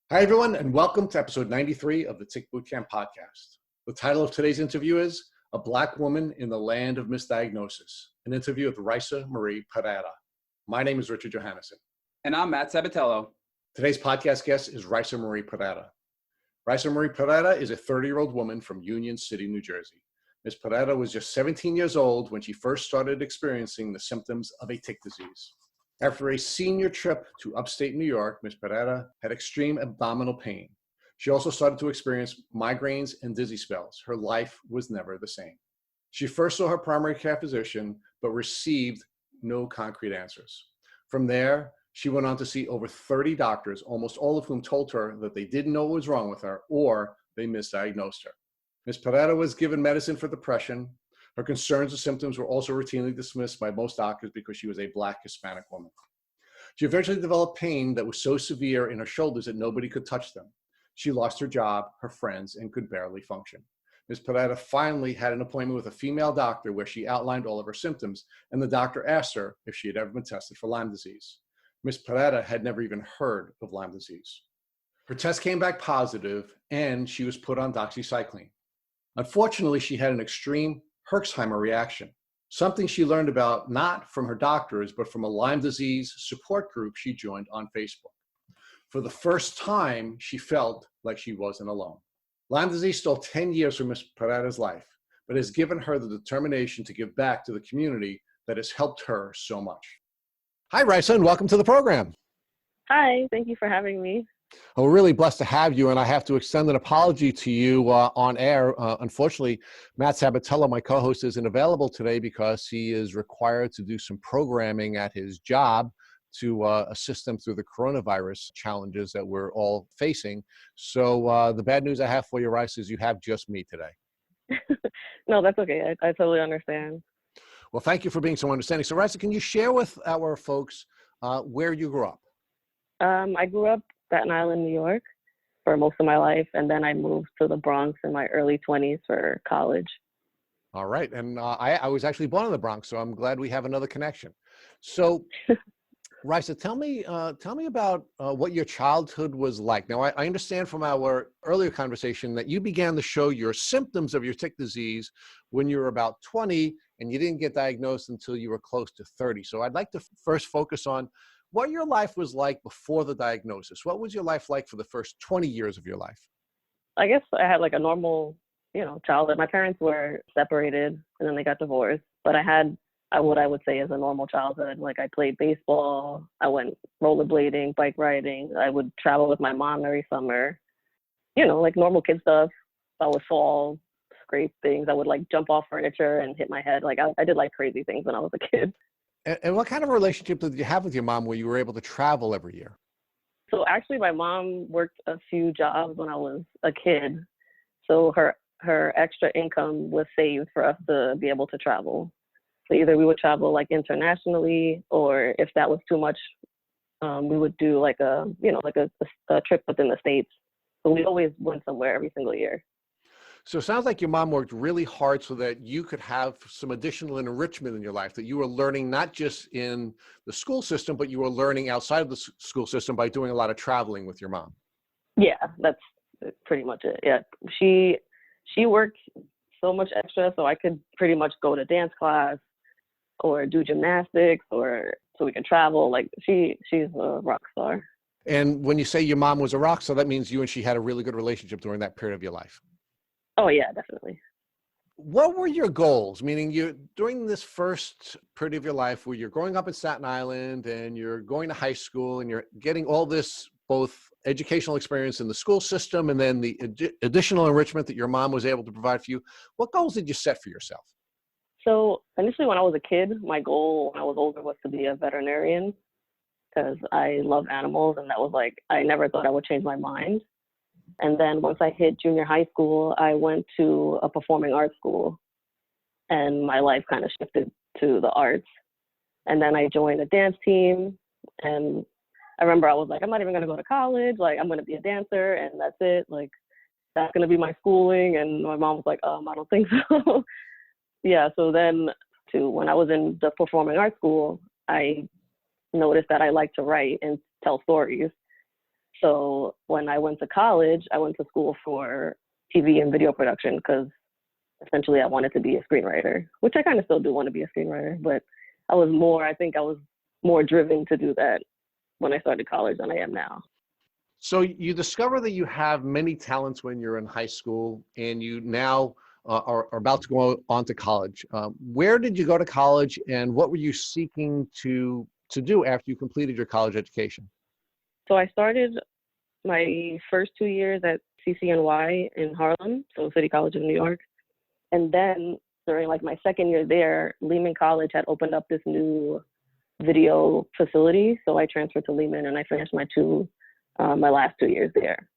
Hi, everyone, and welcome to episode 93 of the Tick Bootcamp podcast. The title of today's interview is A Black Woman in the Land of Misdiagnosis, an interview with Rhisa Marie Parera. My name is Richard Johannesson. And I'm Matt Sabatello. Today's podcast guest is Rhisa Marie Parera. Rhisa Marie Parera is a 30-year-old woman from Union City, New Jersey. Ms. Parera was just 17 years old when she first started experiencing the symptoms of a tick disease. After a senior trip to upstate New York, Ms. Parera had extreme abdominal pain. She also started to experience migraines and dizzy spells. Her life was never the same. She first saw her primary care physician, but received no concrete answers. From there, she went on to see over 30 doctors, almost all of whom told her that they didn't know what was wrong with her or they misdiagnosed her. Ms. Parera was given medicine for depression. Her concerns and symptoms were also routinely dismissed by most doctors because she was a Black Hispanic woman. She eventually developed pain that was so severe in her shoulders that nobody could touch them. She lost her job, her friends, and could barely function. Ms. Parera finally had an appointment with a female doctor where she outlined all of her symptoms, and the doctor asked her if she had ever been tested for Lyme disease. Ms. Parera had never even heard of Lyme disease. Her test came back positive, and she was put on doxycycline. Unfortunately, she had an extreme Herxheimer reaction, something she learned about not from her doctors, but from a Lyme disease support group she joined on Facebook. For the first time, she felt like she wasn't alone. Lyme disease stole 10 years from Ms. Parera's life, but has given her the determination to give back to the community that has helped her so much. Hi, Rhisa, and welcome to the program. Hi, thank you for having me. We're really blessed to have you, and I have to extend an apology to you on air. Unfortunately, Matt Sabatello, my co-host, isn't available today because he is required to do some programming at his job to assist them through the coronavirus challenges that we're all facing. So the bad news I have for you, Rice, is you have just me today. No, that's okay. I totally understand. Well, thank you for being so understanding. So, Rice, can you share with our folks where you grew up? I grew up Staten Island, New York for most of my life, and then I moved to the Bronx in my early 20s for college. All right, and I was actually born in the Bronx, so I'm glad we have another connection. So, Rhisa, tell me about what your childhood was like. Now, I understand from our earlier conversation that you began to show your symptoms of your tick disease when you were about 20, and you didn't get diagnosed until you were close to 30. So I'd like to first focus on what your life was like before the diagnosis. What was your life like for the first 20 years of your life? I guess I had like a normal, childhood. My parents were separated and then they got divorced, but I had what I would say is a normal childhood. Like I played baseball, I went rollerblading, bike riding. I would travel with my mom every summer, like normal kid stuff. I would fall, scrape things. I would like jump off furniture and hit my head. Like I did like crazy things when I was a kid. And what kind of relationship did you have with your mom where you were able to travel every year? So actually my mom worked a few jobs when I was a kid. So her extra income was saved for us to be able to travel. So either we would travel like internationally, or if that was too much, we would do like a trip within the States. So we always went somewhere every single year. So it sounds like your mom worked really hard so that you could have some additional enrichment in your life, that you were learning not just in the school system, but you were learning outside of the school system by doing a lot of traveling with your mom. Yeah, that's pretty much it. Yeah, she worked so much extra, so I could pretty much go to dance class or do gymnastics, or so we could travel. Like she's a rock star. And when you say your mom was a rock star, that means you and she had a really good relationship during that period of your life. Oh yeah, definitely. What were your goals? Meaning during this first period of your life where you're growing up in Staten Island and you're going to high school and you're getting all this both educational experience in the school system and then the additional enrichment that your mom was able to provide for you, what goals did you set for yourself? So initially when I was a kid, my goal when I was older was to be a veterinarian because I love animals, and that was like, I never thought I would change my mind. And then once I hit junior high school, I went to a performing arts school, and my life kind of shifted to the arts. And then I joined a dance team, and I remember I was like, I'm not even going to go to college. Like, I'm going to be a dancer, and that's it. Like, that's going to be my schooling. And my mom was like, I don't think so. Yeah, so then when I was in the performing arts school, I noticed that I like to write and tell stories. So when I went to college, I went to school for TV and video production because essentially I wanted to be a screenwriter, which I kind of still do want to be a screenwriter, but I think I was more driven to do that when I started college than I am now. So you discover that you have many talents when you're in high school, and you now are about to go on to college. Where did you go to college, and what were you seeking to do after you completed your college education? So I started my first 2 years at CCNY in Harlem, so City College of New York. And then during like my second year there, Lehman College had opened up this new video facility. So I transferred to Lehman and I finished my last 2 years there.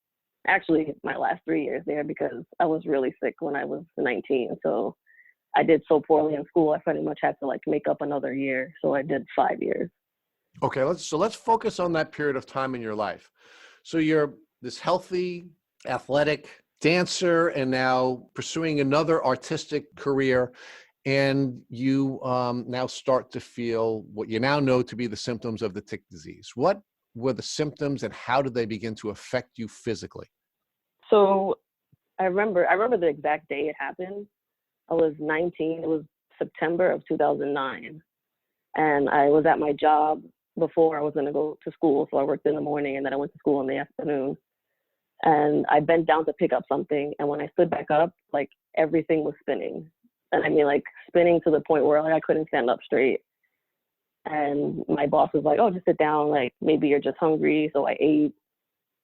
Actually, my last 3 years there because I was really sick when I was 19. So I did so poorly in school, I pretty much had to like make up another year. So I did 5 years. Okay, let's focus on that period of time in your life. So you're this healthy, athletic dancer, and now pursuing another artistic career, and you now start to feel what you now know to be the symptoms of the tick disease. What were the symptoms, and how did they begin to affect you physically? So I remember the exact day it happened. I was 19. It was September of 2009. And I was at my job before I was going to go to school. So I worked in the morning and then I went to school in the afternoon. And I bent down to pick up something. And when I stood back up, like everything was spinning. And I mean, like spinning to the point where like I couldn't stand up straight. And my boss was like, oh, just sit down. Like maybe you're just hungry. So I ate.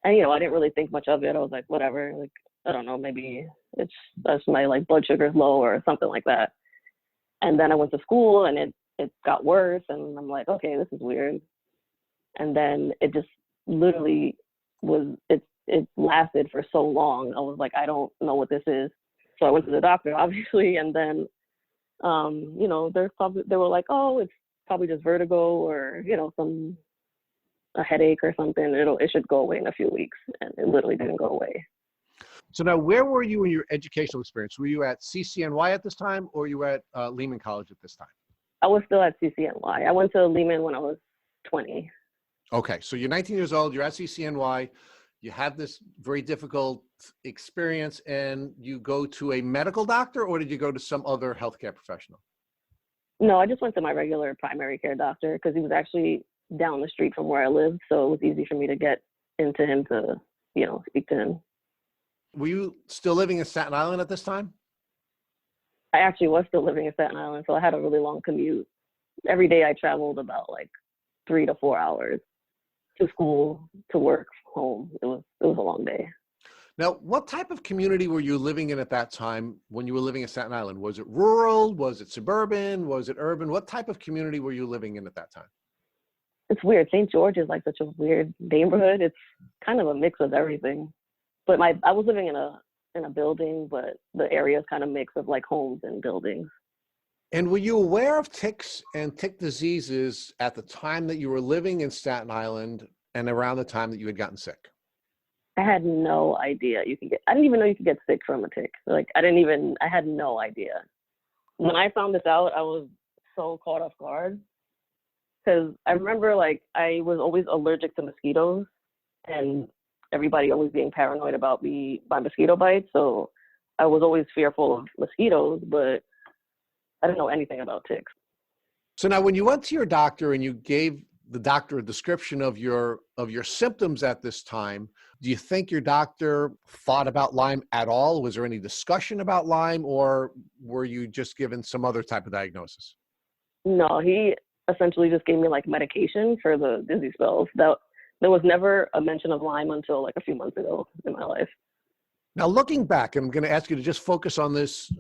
And, I didn't really think much of it. I was like, whatever. Like, I don't know, maybe that's my like blood sugar's low or something like that. And then I went to school and it got worse. And I'm like, okay, this is weird. And then it just literally it lasted for so long. I was like, I don't know what this is. So I went to the doctor, obviously. And then, they were like, oh, it's probably just vertigo or, a headache or something. It should go away in a few weeks. And it literally didn't go away. So now, where were you in your educational experience? Were you at CCNY at this time, or you were at Lehman College at this time? I was still at CCNY. I went to Lehman when I was 20. Okay, so you're 19 years old, you're at CCNY, you have this very difficult experience, and you go to a medical doctor, or did you go to some other healthcare professional? No, I just went to my regular primary care doctor because he was actually down the street from where I lived. So it was easy for me to get into him to, speak to him. Were you still living in Staten Island at this time? I actually was still living in Staten Island, so I had a really long commute. Every day I traveled about like 3 to 4 hours to school, to work, home. It was a long day. Now, what type of community were you living in at that time when you were living in Staten Island? Was it rural? Was it suburban? Was it urban? What type of community were you living in at that time? It's weird. St. George is like such a weird neighborhood. It's kind of a mix of everything. But I was living in a building, but the area is kind of mix of like homes and buildings. And were you aware of ticks and tick diseases at the time that you were living in Staten Island and around the time that you had gotten sick? I had no idea I didn't even know you could get sick from a tick. Like I had no idea. When I found this out, I was so caught off guard because I remember like I was always allergic to mosquitoes and everybody always being paranoid about my mosquito bites. So I was always fearful of mosquitoes, but I didn't know anything about ticks. So now when you went to your doctor and you gave the doctor a description of your symptoms at this time, do you think your doctor thought about Lyme at all? Was there any discussion about Lyme, or were you just given some other type of diagnosis? No, he essentially just gave me like medication for the dizzy spells. There was never a mention of Lyme until like a few months ago in my life. Now, looking back, I'm going to ask you to just focus on this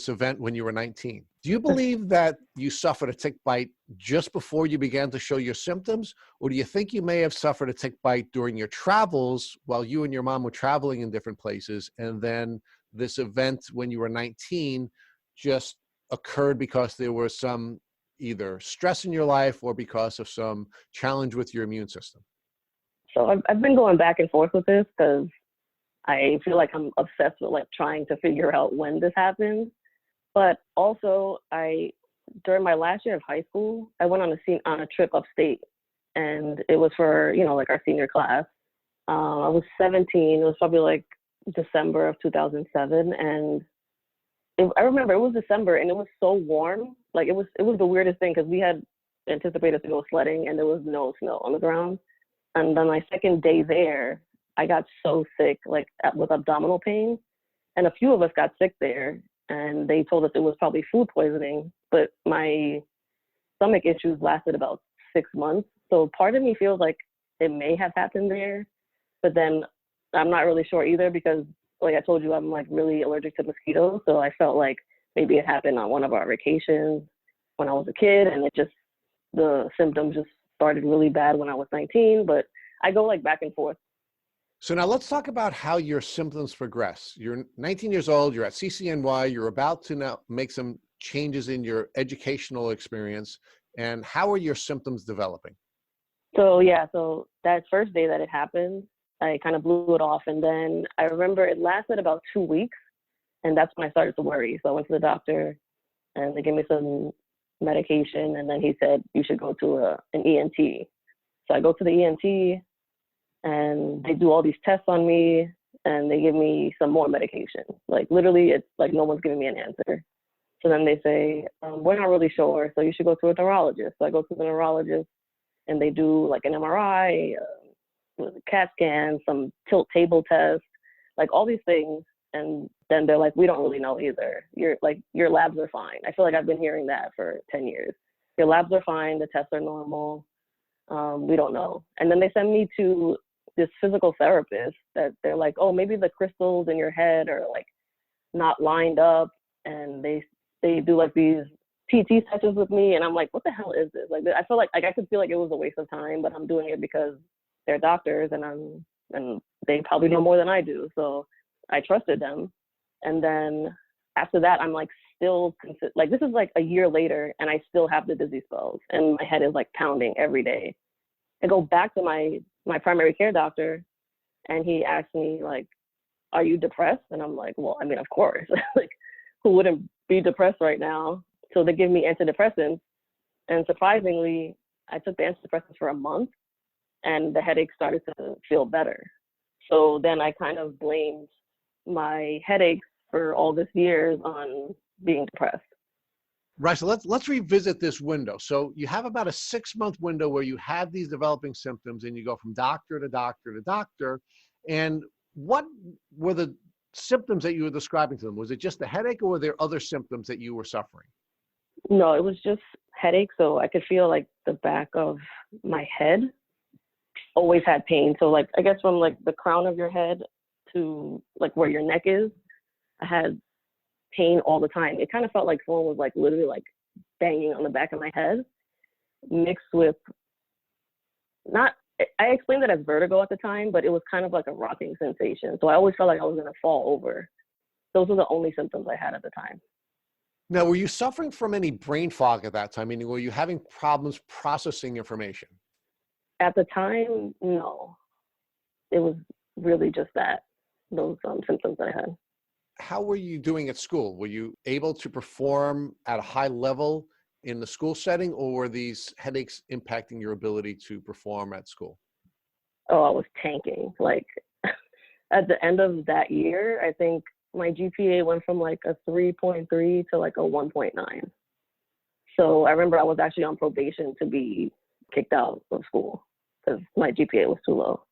event when you were 19. Do you believe that you suffered a tick bite just before you began to show your symptoms, or do you think you may have suffered a tick bite during your travels while you and your mom were traveling in different places, and then this event when you were 19 just occurred because there was some either stress in your life or because of some challenge with your immune system? So I've been going back and forth with this because I feel like I'm obsessed with like trying to figure out when this happened. But also during my last year of high school, I went on a trip upstate, and it was for, like our senior class. I was 17. It was probably like December of 2007, and I remember it was December, and it was so warm. Like it was the weirdest thing because we had anticipated to go sledding, and there was no snow on the ground. And then my second day there, I got so sick, like with abdominal pain, and a few of us got sick there, and they told us it was probably food poisoning. But my stomach issues lasted about 6 months, so part of me feels like it may have happened there, but then I'm not really sure either because, like I told you, I'm like really allergic to mosquitoes. So I felt like maybe it happened on one of our vacations when I was a kid, and the symptoms just started really bad when I was 19. But I go like back and forth. So now let's talk about how your symptoms progress. You're 19 years old, you're at CCNY, you're about to now make some changes in your educational experience. And how are your symptoms developing? So yeah, so that first day that it happened, I kind of blew it off. And then I remember it lasted about 2 weeks. And that's when I started to worry. So I went to the doctor and they gave me some medication. And then he said, you should go to an ENT. So I go to the ENT and they do all these tests on me and they give me some more medication. Like literally, it's like no one's giving me an answer. So then they say, we're not really sure. So you should go to a neurologist. So I go to the neurologist and they do like an MRI, CAT scan, some tilt table test, like all these things. And then they're like, we don't really know either. Your labs are fine. I feel like I've been hearing that for 10 years. Your labs are fine. The tests are normal. We don't know. And then they send me to this physical therapist that they're like, oh, maybe the crystals in your head are like not lined up. And they do like these PT sessions with me. And I'm like, what the hell is this? Like, I feel like I could feel like it was a waste of time, but I'm doing it because they're doctors and they probably know more than I do. So I trusted them. And then after that, I'm like still like, this is like a year later and I still have the dizzy spells and my head is like pounding every day. I go back to my primary care doctor and he asked me like, are you depressed? And I'm like, well, I mean, of course, like who wouldn't be depressed right now? So they give me antidepressants. And surprisingly, I took the antidepressants for a month and the headache started to feel better. So then I kind of blamed my headaches for all this years on being depressed. Right. So let's revisit this window. So you have about a 6-month window where you have these developing symptoms and you go from doctor to doctor to doctor. And what were the symptoms that you were describing to them? Was it just the headache or were there other symptoms that you were suffering? No, it was just headache. So I could feel like the back of my head always had pain. So like, I guess from like the crown of your head to like where your neck is, I had pain all the time. It kind of felt like someone was like literally like banging on the back of my head mixed with I explained it as vertigo at the time, but it was kind of like a rocking sensation. So I always felt like I was going to fall over. Those were the only symptoms I had at the time. Now, were you suffering from any brain fog at that time? Meaning, were you having problems processing information? At the time, no. It was really just those symptoms that I had. How were you doing at school? Were you able to perform at a high level in the school setting, or were these headaches impacting your ability to perform at school? Oh, I was tanking. Like at the end of that year, I think my GPA went from like a 3.3 to like a 1.9. So I remember I was actually on probation to be kicked out of school because my GPA was too low.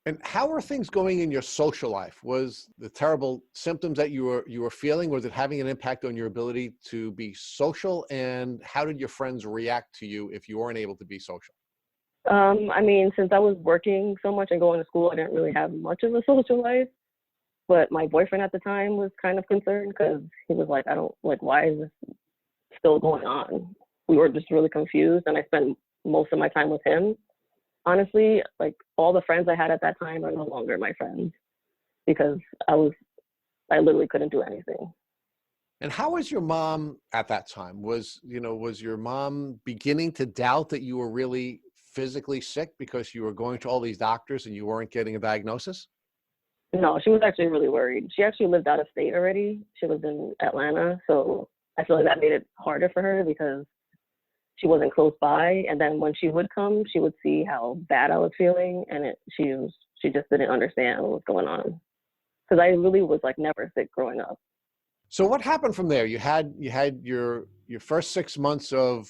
And how are things going in your social life? Was the terrible symptoms that you were feeling, was it having an impact on your ability to be social? And how did your friends react to you if you weren't able to be social? I mean, since I was working so much and going to school, I didn't really have much of a social life. But my boyfriend at the time was kind of concerned because he was like, why is this still going on? We were just really confused. And I spent most of my time with him. Honestly, like all the friends I had at that time are no longer my friends because I literally couldn't do anything. And how was your mom at that time? Was your mom beginning to doubt that you were really physically sick because you were going to all these doctors and you weren't getting a diagnosis? No, she was actually really worried. She actually lived out of state already. She was in Atlanta. So I feel like that made it harder for her because she wasn't close by. And then when she would come, she would see how bad I was feeling. And she she just didn't understand what was going on. Because I really was like never sick growing up. So what happened from there? You had your first 6 months of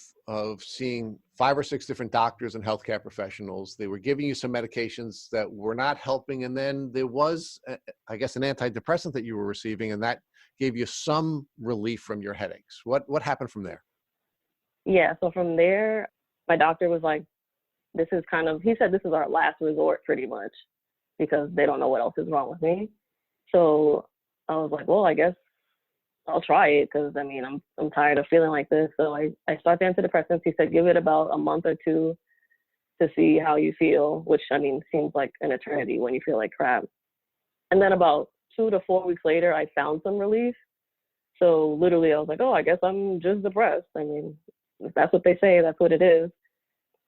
seeing 5 or 6 different doctors and healthcare professionals. They were giving you some medications that were not helping, and then there was, I guess, an antidepressant that you were receiving, and that gave you some relief from your headaches. What happened from there? Yeah, so from there, my doctor was like, this is kind of, he said this is our last resort pretty much because they don't know what else is wrong with me. So I was like, well, I guess I'll try it because I mean, I'm tired of feeling like this. So I started antidepressants. He said, give it about a month or two to see how you feel, which I mean, seems like an eternity when you feel like crap. And then about 2 to 4 weeks later, I found some relief. So literally I was like, oh, I guess I'm just depressed. I mean, if that's what they say, that's what it is.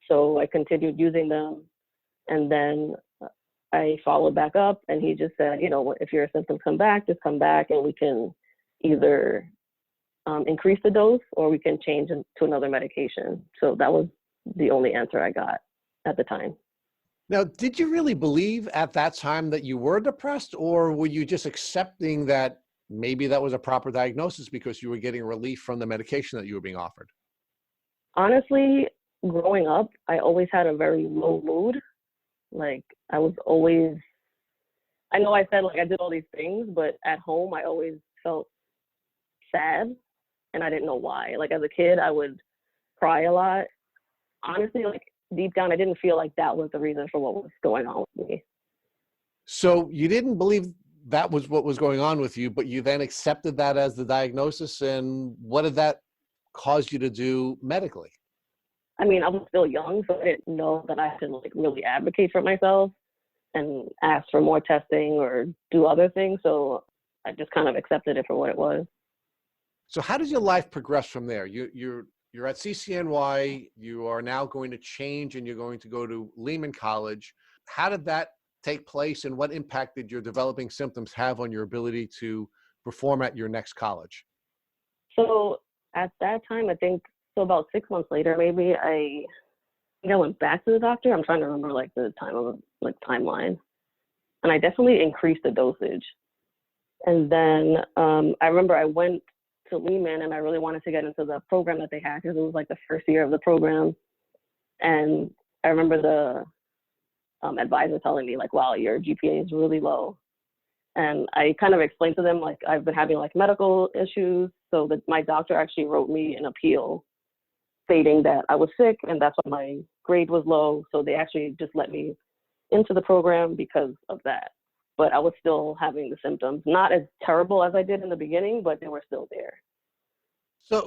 So I continued using them. And then I followed back up and he just said, you know, if your symptoms come back, just come back and we can either increase the dose or we can change to another medication. So that was the only answer I got at the time. Now, did you really believe at that time that you were depressed, or were you just accepting that maybe that was a proper diagnosis because you were getting relief from the medication that you were being offered? Honestly, growing up, I always had a very low mood. Like I was always, I know I said like I did all these things, but at home I always felt sad and I didn't know why. Like as a kid, I would cry a lot. Honestly, like deep down, I didn't feel like that was the reason for what was going on with me. So you didn't believe that was what was going on with you, but you then accepted that as the diagnosis. And what did that cause you to do medically? I mean, I was still young, so I didn't know that I could like really advocate for myself and ask for more testing or do other things. So I just kind of accepted it for what it was. So how does your life progress from there? You're at CCNY, you are now going to change and you're going to go to Lehman College. How did that take place and what impact did your developing symptoms have on your ability to perform at your next college? So at that time, I think, so about 6 months later, maybe I think I went back to the doctor. I'm trying to remember like the time of like timeline. And I definitely increased the dosage. And then I remember I went to Lehman and I really wanted to get into the program that they had because it was like the first year of the program. And I remember the advisor telling me like, wow, your GPA is really low. And I kind of explained to them like I've been having like medical issues. So that my doctor actually wrote me an appeal stating that I was sick and that's why my grade was low. So they actually just let me into the program because of that. But I was still having the symptoms, not as terrible as I did in the beginning, but they were still there.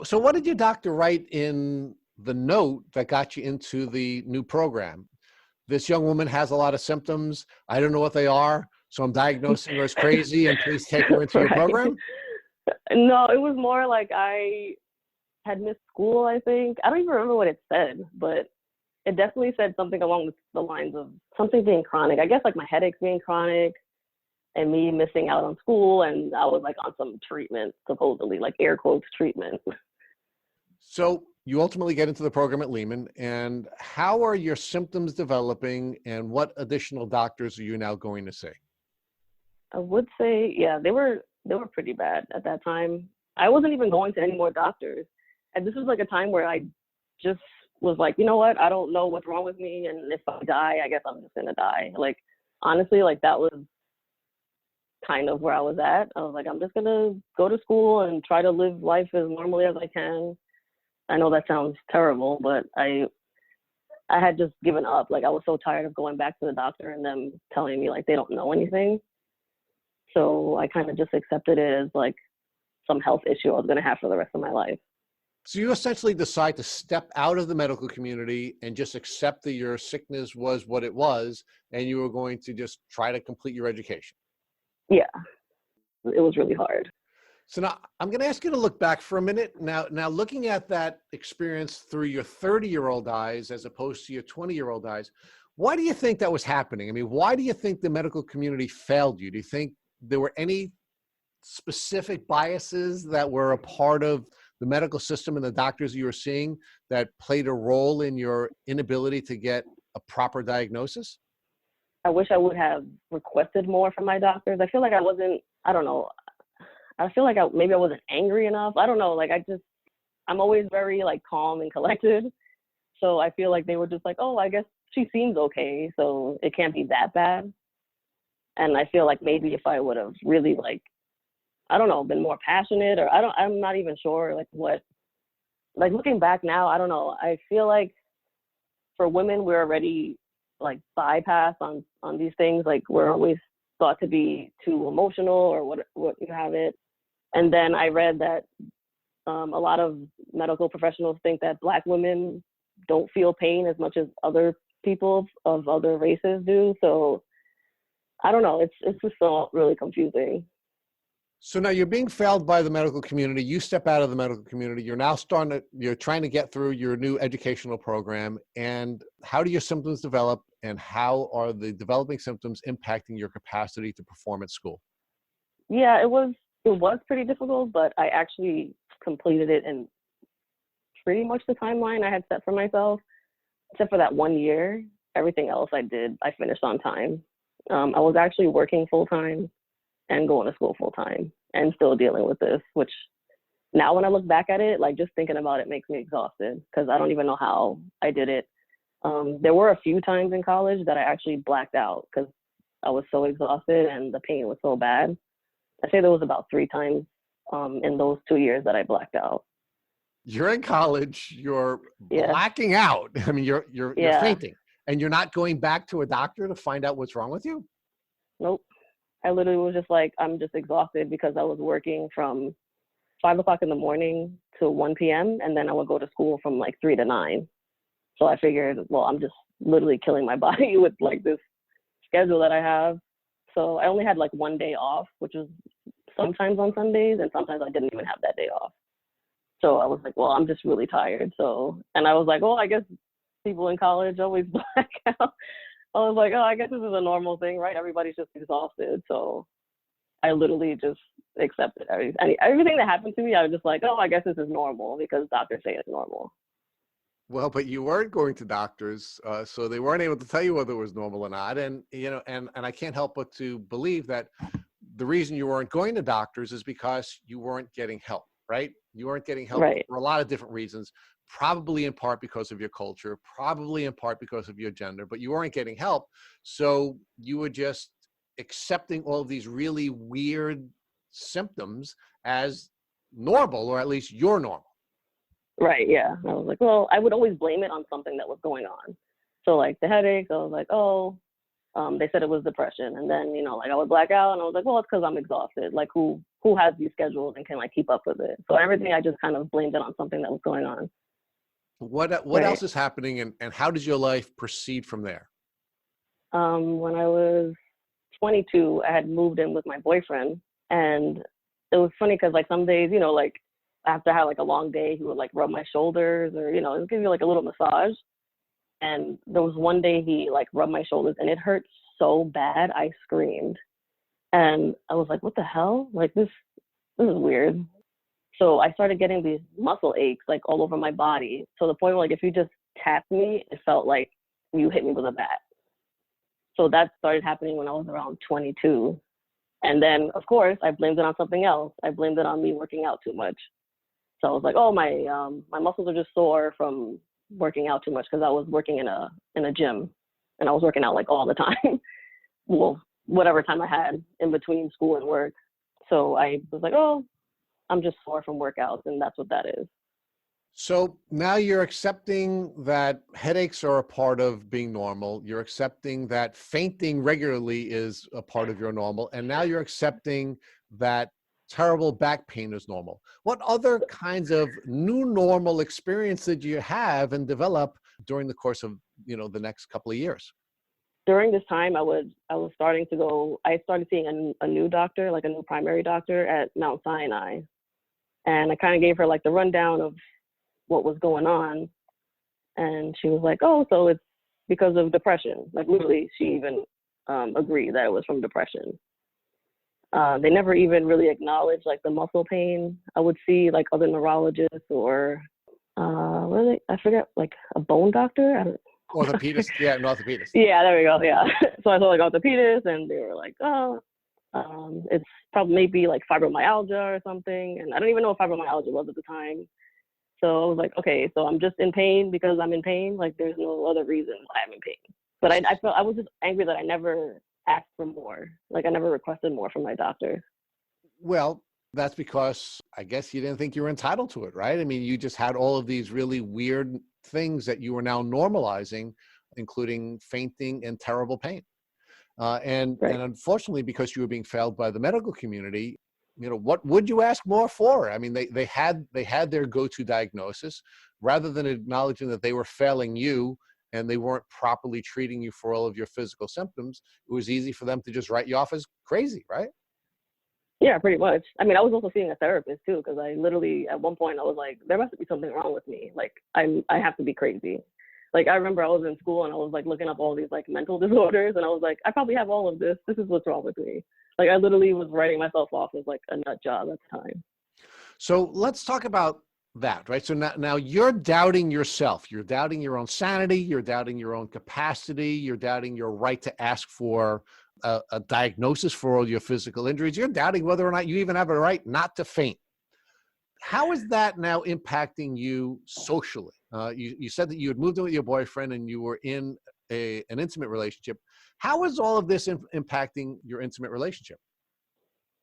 So what did your doctor write in the note that got you into the new program? This young woman has a lot of symptoms. I don't know what they are, so I'm diagnosing her as crazy and please take her into your program? No, it was more like I had missed school, I think. I don't even remember what it said, but it definitely said something along the lines of something being chronic. I guess like my headaches being chronic and me missing out on school. And I was like on some treatment, supposedly, like air quotes treatment. So you ultimately get into the program at Lehman, and how are your symptoms developing and what additional doctors are you now going to see? I would say, yeah, they were pretty bad at that time. I wasn't even going to any more doctors. And this was like a time where I just was like, you know what? I don't know what's wrong with me. And if I die, I guess I'm just going to die. Like, honestly, like that was kind of where I was at. I was like, I'm just going to go to school and try to live life as normally as I can. I know that sounds terrible, but I had just given up. Like, I was so tired of going back to the doctor and them telling me like they don't know anything. So I kind of just accepted it as like some health issue I was going to have for the rest of my life. So you essentially decide to step out of the medical community and just accept that your sickness was what it was, and you were going to just try to complete your education. Yeah, it was really hard. So now I'm going to ask you to look back for a minute. Now looking at that experience through your 30-year-old eyes as opposed to your 20-year-old eyes, why do you think that was happening? I mean, why do you think the medical community failed you? Do you think there were any specific biases that were a part of the medical system and the doctors you were seeing that played a role in your inability to get a proper diagnosis? I wish I would have requested more from my doctors. I feel like I wasn't, I don't know. I feel like maybe I wasn't angry enough. I don't know. Like I'm always very like calm and collected. So I feel like they were just like, oh, I guess she seems okay. So it can't be that bad. And I feel like maybe if I would have really like, I don't know, been more passionate, or I'm not even sure like what, like looking back now, I don't know. I feel like for women, we're already like bypassed on these things. Like we're always thought to be too emotional or what you have it. And then I read that a lot of medical professionals think that Black women don't feel pain as much as other people of other races do. So I don't know. It's just all really confusing. So now you're being failed by the medical community. You step out of the medical community. You're now you're trying to get through your new educational program. And how do your symptoms develop, and how are the developing symptoms impacting your capacity to perform at school? Yeah, it was pretty difficult, but I actually completed it in pretty much the timeline I had set for myself, except for that 1 year. Everything else I finished on time. I was actually working full time and going to school full time and still dealing with this, which now when I look back at it, like just thinking about it makes me exhausted because I don't even know how I did it. There were a few times in college that I actually blacked out because I was so exhausted and the pain was so bad. I say there was about 3 times in those 2 years that I blacked out. You're in college, you're Yeah. blacking out. I mean, you're Yeah. fainting, and you're not going back to a doctor to find out what's wrong with you? Nope. I literally was just like, I'm just exhausted because I was working from 5 o'clock in the morning to 1 p.m. and then I would go to school from like 3 to 9. So I figured, well, I'm just literally killing my body with like this schedule that I have. So I only had like 1 day off, which was sometimes on Sundays, and sometimes I didn't even have that day off. So I was like, well, I'm just really tired. So, and I was like, oh, I guess people in college always black out. I was like, oh, I guess this is a normal thing, right? Everybody's just exhausted. So I literally just accepted everything that happened to me. I was just like, oh, I guess this is normal because doctors say it's normal. Well, but you weren't going to doctors, so they weren't able to tell you whether it was normal or not. And, and I can't help but to believe that the reason you weren't going to doctors is because you weren't getting help, right? You weren't getting help Right. for a lot of different reasons, probably in part because of your culture, probably in part because of your gender, but you weren't getting help. So you were just accepting all of these really weird symptoms as normal, or at least you're normal. Right, yeah. I was like, well, I would always blame it on something that was going on. So like the headaches, I was like, oh, they said it was depression. And then, like I would black out and I was like, well, it's because I'm exhausted. Like who has these schedules and can like keep up with it? So everything, I just kind of blamed it on something that was going on. What Right. else is happening, and how does your life proceed from there? When I was 22, I had moved in with my boyfriend, and it was funny because like some days, like after I had like a long day, he would like rub my shoulders or, give you like a little massage. And there was one day he like rubbed my shoulders and it hurt so bad, I screamed. And I was like, what the hell? Like this is weird. So I started getting these muscle aches like all over my body, to the point where like if you just tapped me, it felt like you hit me with a bat. So that started happening when I was around 22. And then of course I blamed it on something else. I blamed it on me working out too much. So I was like, oh, my muscles are just sore from working out too much, because I was working in a gym and I was working out like all the time. Well, whatever time I had in between school and work. So I was like, oh, I'm just sore from workouts, and that's what that is. So now you're accepting that headaches are a part of being normal. You're accepting that fainting regularly is a part of your normal. And now you're accepting that terrible back pain is normal. What other kinds of new normal experience did you have and develop during the course of, the next couple of years? During this time, I started seeing a new doctor, like a new primary doctor at Mount Sinai. And I kind of gave her like the rundown of what was going on. And she was like, oh, so it's because of depression. Like literally, she even agreed that it was from depression. They never even really acknowledged like the muscle pain. I would see like other neurologists or I forget, like a bone doctor. Orthopedist, yeah, an orthopedist. Yeah, there we go. Yeah. So I saw like orthopedist, and they were like, oh, it's probably maybe like fibromyalgia or something. And I don't even know what fibromyalgia was at the time. So I was like, okay, so I'm just in pain because I'm in pain. Like there's no other reason why I'm in pain. But I felt I was just angry that I never asked for more. Like I never requested more from my doctor. Well, that's because I guess you didn't think you were entitled to it, right? I mean, you just had all of these really weird things that you were now normalizing, including fainting and terrible pain. Right. And unfortunately, because you were being failed by the medical community, what would you ask more for? I mean, they had their go-to diagnosis. Rather than acknowledging that they were failing you and they weren't properly treating you for all of your physical symptoms, it was easy for them to just write you off as crazy, right? Yeah, pretty much. I mean, I was also seeing a therapist too, because I literally at one point I was like, there must be something wrong with me. Like I have to be crazy. Like I remember I was in school and I was like looking up all these like mental disorders, and I was like, I probably have all of this. This is what's wrong with me. Like I literally was writing myself off as like a nut job at the time. So let's talk about that, right? So now you're doubting yourself. You're doubting your own sanity. You're doubting your own capacity. You're doubting your right to ask for a diagnosis for all your physical injuries. You're doubting whether or not you even have a right not to faint. How is that now impacting you socially? You said that you had moved in with your boyfriend and you were in an intimate relationship. How is all of this impacting your intimate relationship?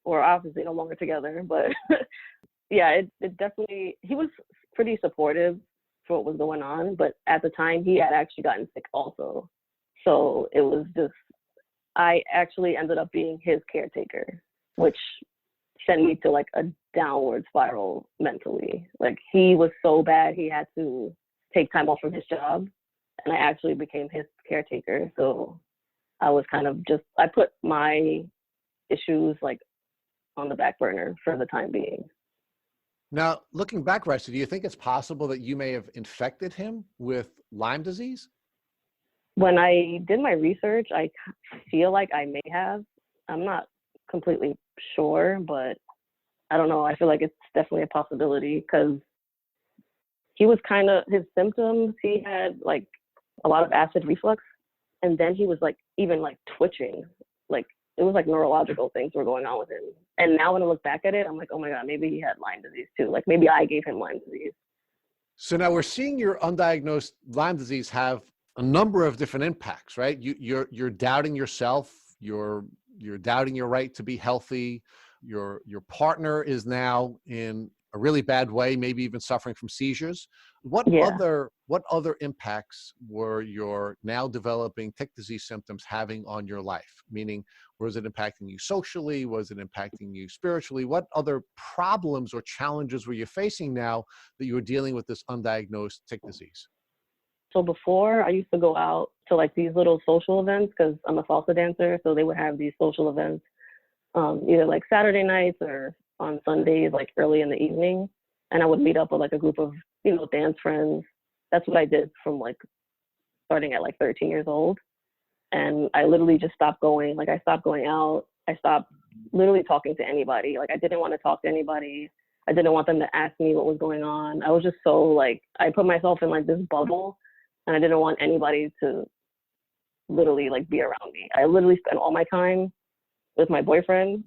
We're obviously no longer together, but yeah, it definitely, he was pretty supportive for what was going on, but at the time he had actually gotten sick also. So it was just, I actually ended up being his caretaker, which sent me to like a downward spiral mentally. Like he was so bad, he had to take time off from his job, and I actually became his caretaker. So I was kind of just, I put my issues like on the back burner for the time being. Now, looking back, Rhisa, do you think it's possible that you may have infected him with Lyme disease? When I did my research, I feel like I may have. I'm not completely sure, but I don't know. I feel like it's definitely a possibility because he was kind of, his symptoms, he had like a lot of acid reflux, and then he was like even like twitching. Like it was like neurological things were going on with him. And now when I look back at it, I'm like, oh my God, maybe he had Lyme disease too. Like maybe I gave him Lyme disease. So now we're seeing your undiagnosed Lyme disease have a number of different impacts, right? You're doubting yourself. You're doubting your right to be healthy. Your partner is now in a really bad way, maybe even suffering from seizures. What Yeah. other impacts were your now developing tick disease symptoms having on your life? Meaning, was it impacting you socially? Was it impacting you spiritually? What other problems or challenges were you facing now that you were dealing with this undiagnosed tick disease? So before, I used to go out to like these little social events because I'm a salsa dancer. So they would have these social events either like Saturday nights or on Sundays, like early in the evening. And I would meet up with like a group of, dance friends. That's what I did from like starting at like 13 years old. And I literally just stopped going. Like I stopped going out. I stopped literally talking to anybody. Like I didn't want to talk to anybody. I didn't want them to ask me what was going on. I was just so like, I put myself in like this bubble, and I didn't want anybody to literally like be around me. I literally spent all my time with my boyfriend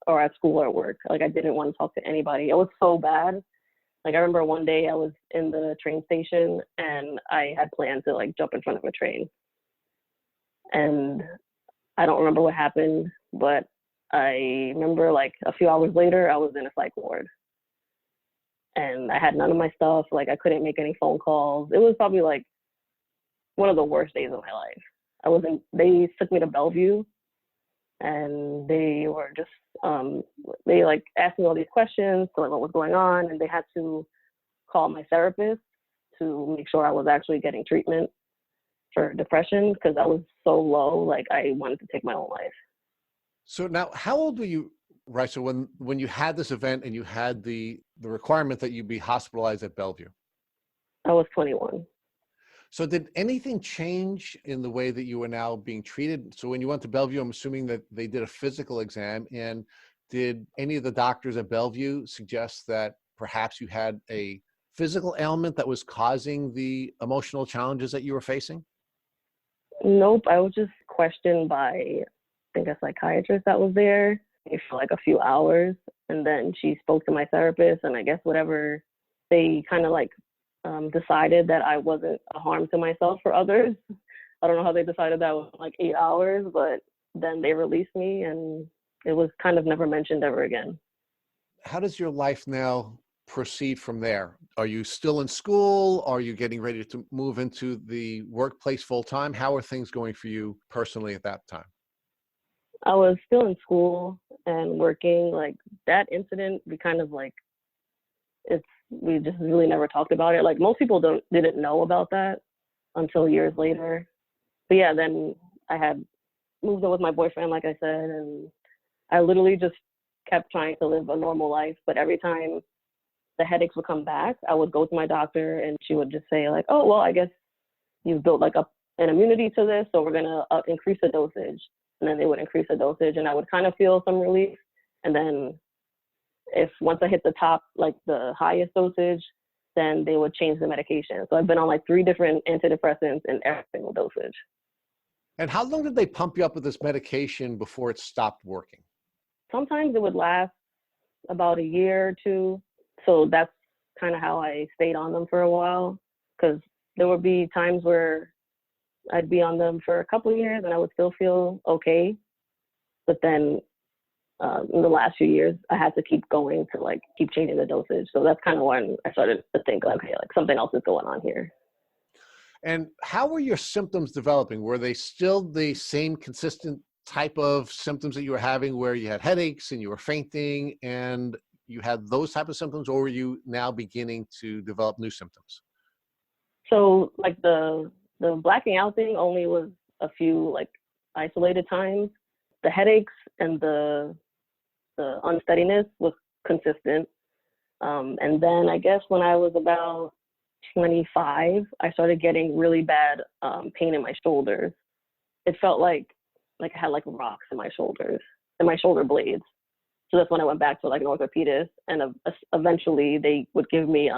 or at school or at work. Like I didn't want to talk to anybody. It was so bad. Like I remember one day I was in the train station and I had planned to like jump in front of a train. And I don't remember what happened, but I remember like a few hours later I was in a psych ward. And I had none of my stuff. Like I couldn't make any phone calls. It was probably like one of the worst days of my life. They took me to Bellevue, and they were just, they like asked me all these questions to like what was going on, and they had to call my therapist to make sure I was actually getting treatment for depression because I was so low, like I wanted to take my own life. So now, how old were you, Rhisa, when you had this event and you had the requirement that you be hospitalized at Bellevue? I was 21. So did anything change in the way that you were now being treated? So when you went to Bellevue, I'm assuming that they did a physical exam, and did any of the doctors at Bellevue suggest that perhaps you had a physical ailment that was causing the emotional challenges that you were facing? Nope, I was just questioned by, I think, a psychiatrist that was there for like a few hours. And then she spoke to my therapist, and I guess whatever they kind of like decided that I wasn't a harm to myself or others. I don't know how they decided that was like 8 hours, but then they released me, and it was kind of never mentioned ever again. How does your life now proceed from there? Are you still in school? Are you getting ready to move into the workplace full time? How are things going for you personally at that time? I was still in school and working. Like that incident, we kind of like we just really never talked about it. Like most people didn't know about that until years later. But yeah, then I had moved in with my boyfriend, like I said, and I literally just kept trying to live a normal life. But every time the headaches would come back, I would go to my doctor, and she would just say like, "Oh, well, I guess you've built like an immunity to this, so we're gonna increase the dosage." And then they would increase the dosage, and I would kind of feel some relief. And then once I hit the top, like the highest dosage, then they would change the medication. So I've been on like 3 different antidepressants in every single dosage. And how long did they pump you up with this medication before it stopped working? Sometimes it would last about a year or 2. So that's kind of how I stayed on them for a while, because there would be times where I'd be on them for a couple of years and I would still feel okay. But then in the last few years, I had to keep going to like keep changing the dosage. So that's kind of when I started to think, okay, like something else is going on here. And how were your symptoms developing? Were they still the same consistent type of symptoms that you were having, where you had headaches and you were fainting and you had those type of symptoms, or were you now beginning to develop new symptoms? So like the blacking out thing only was a few like isolated times. The headaches and the unsteadiness was consistent. And then I guess when I was about 25, I started getting really bad pain in my shoulders. It felt like I had like rocks in my shoulders and my shoulder blades. So that's when I went back to like an orthopedist, and eventually they would give me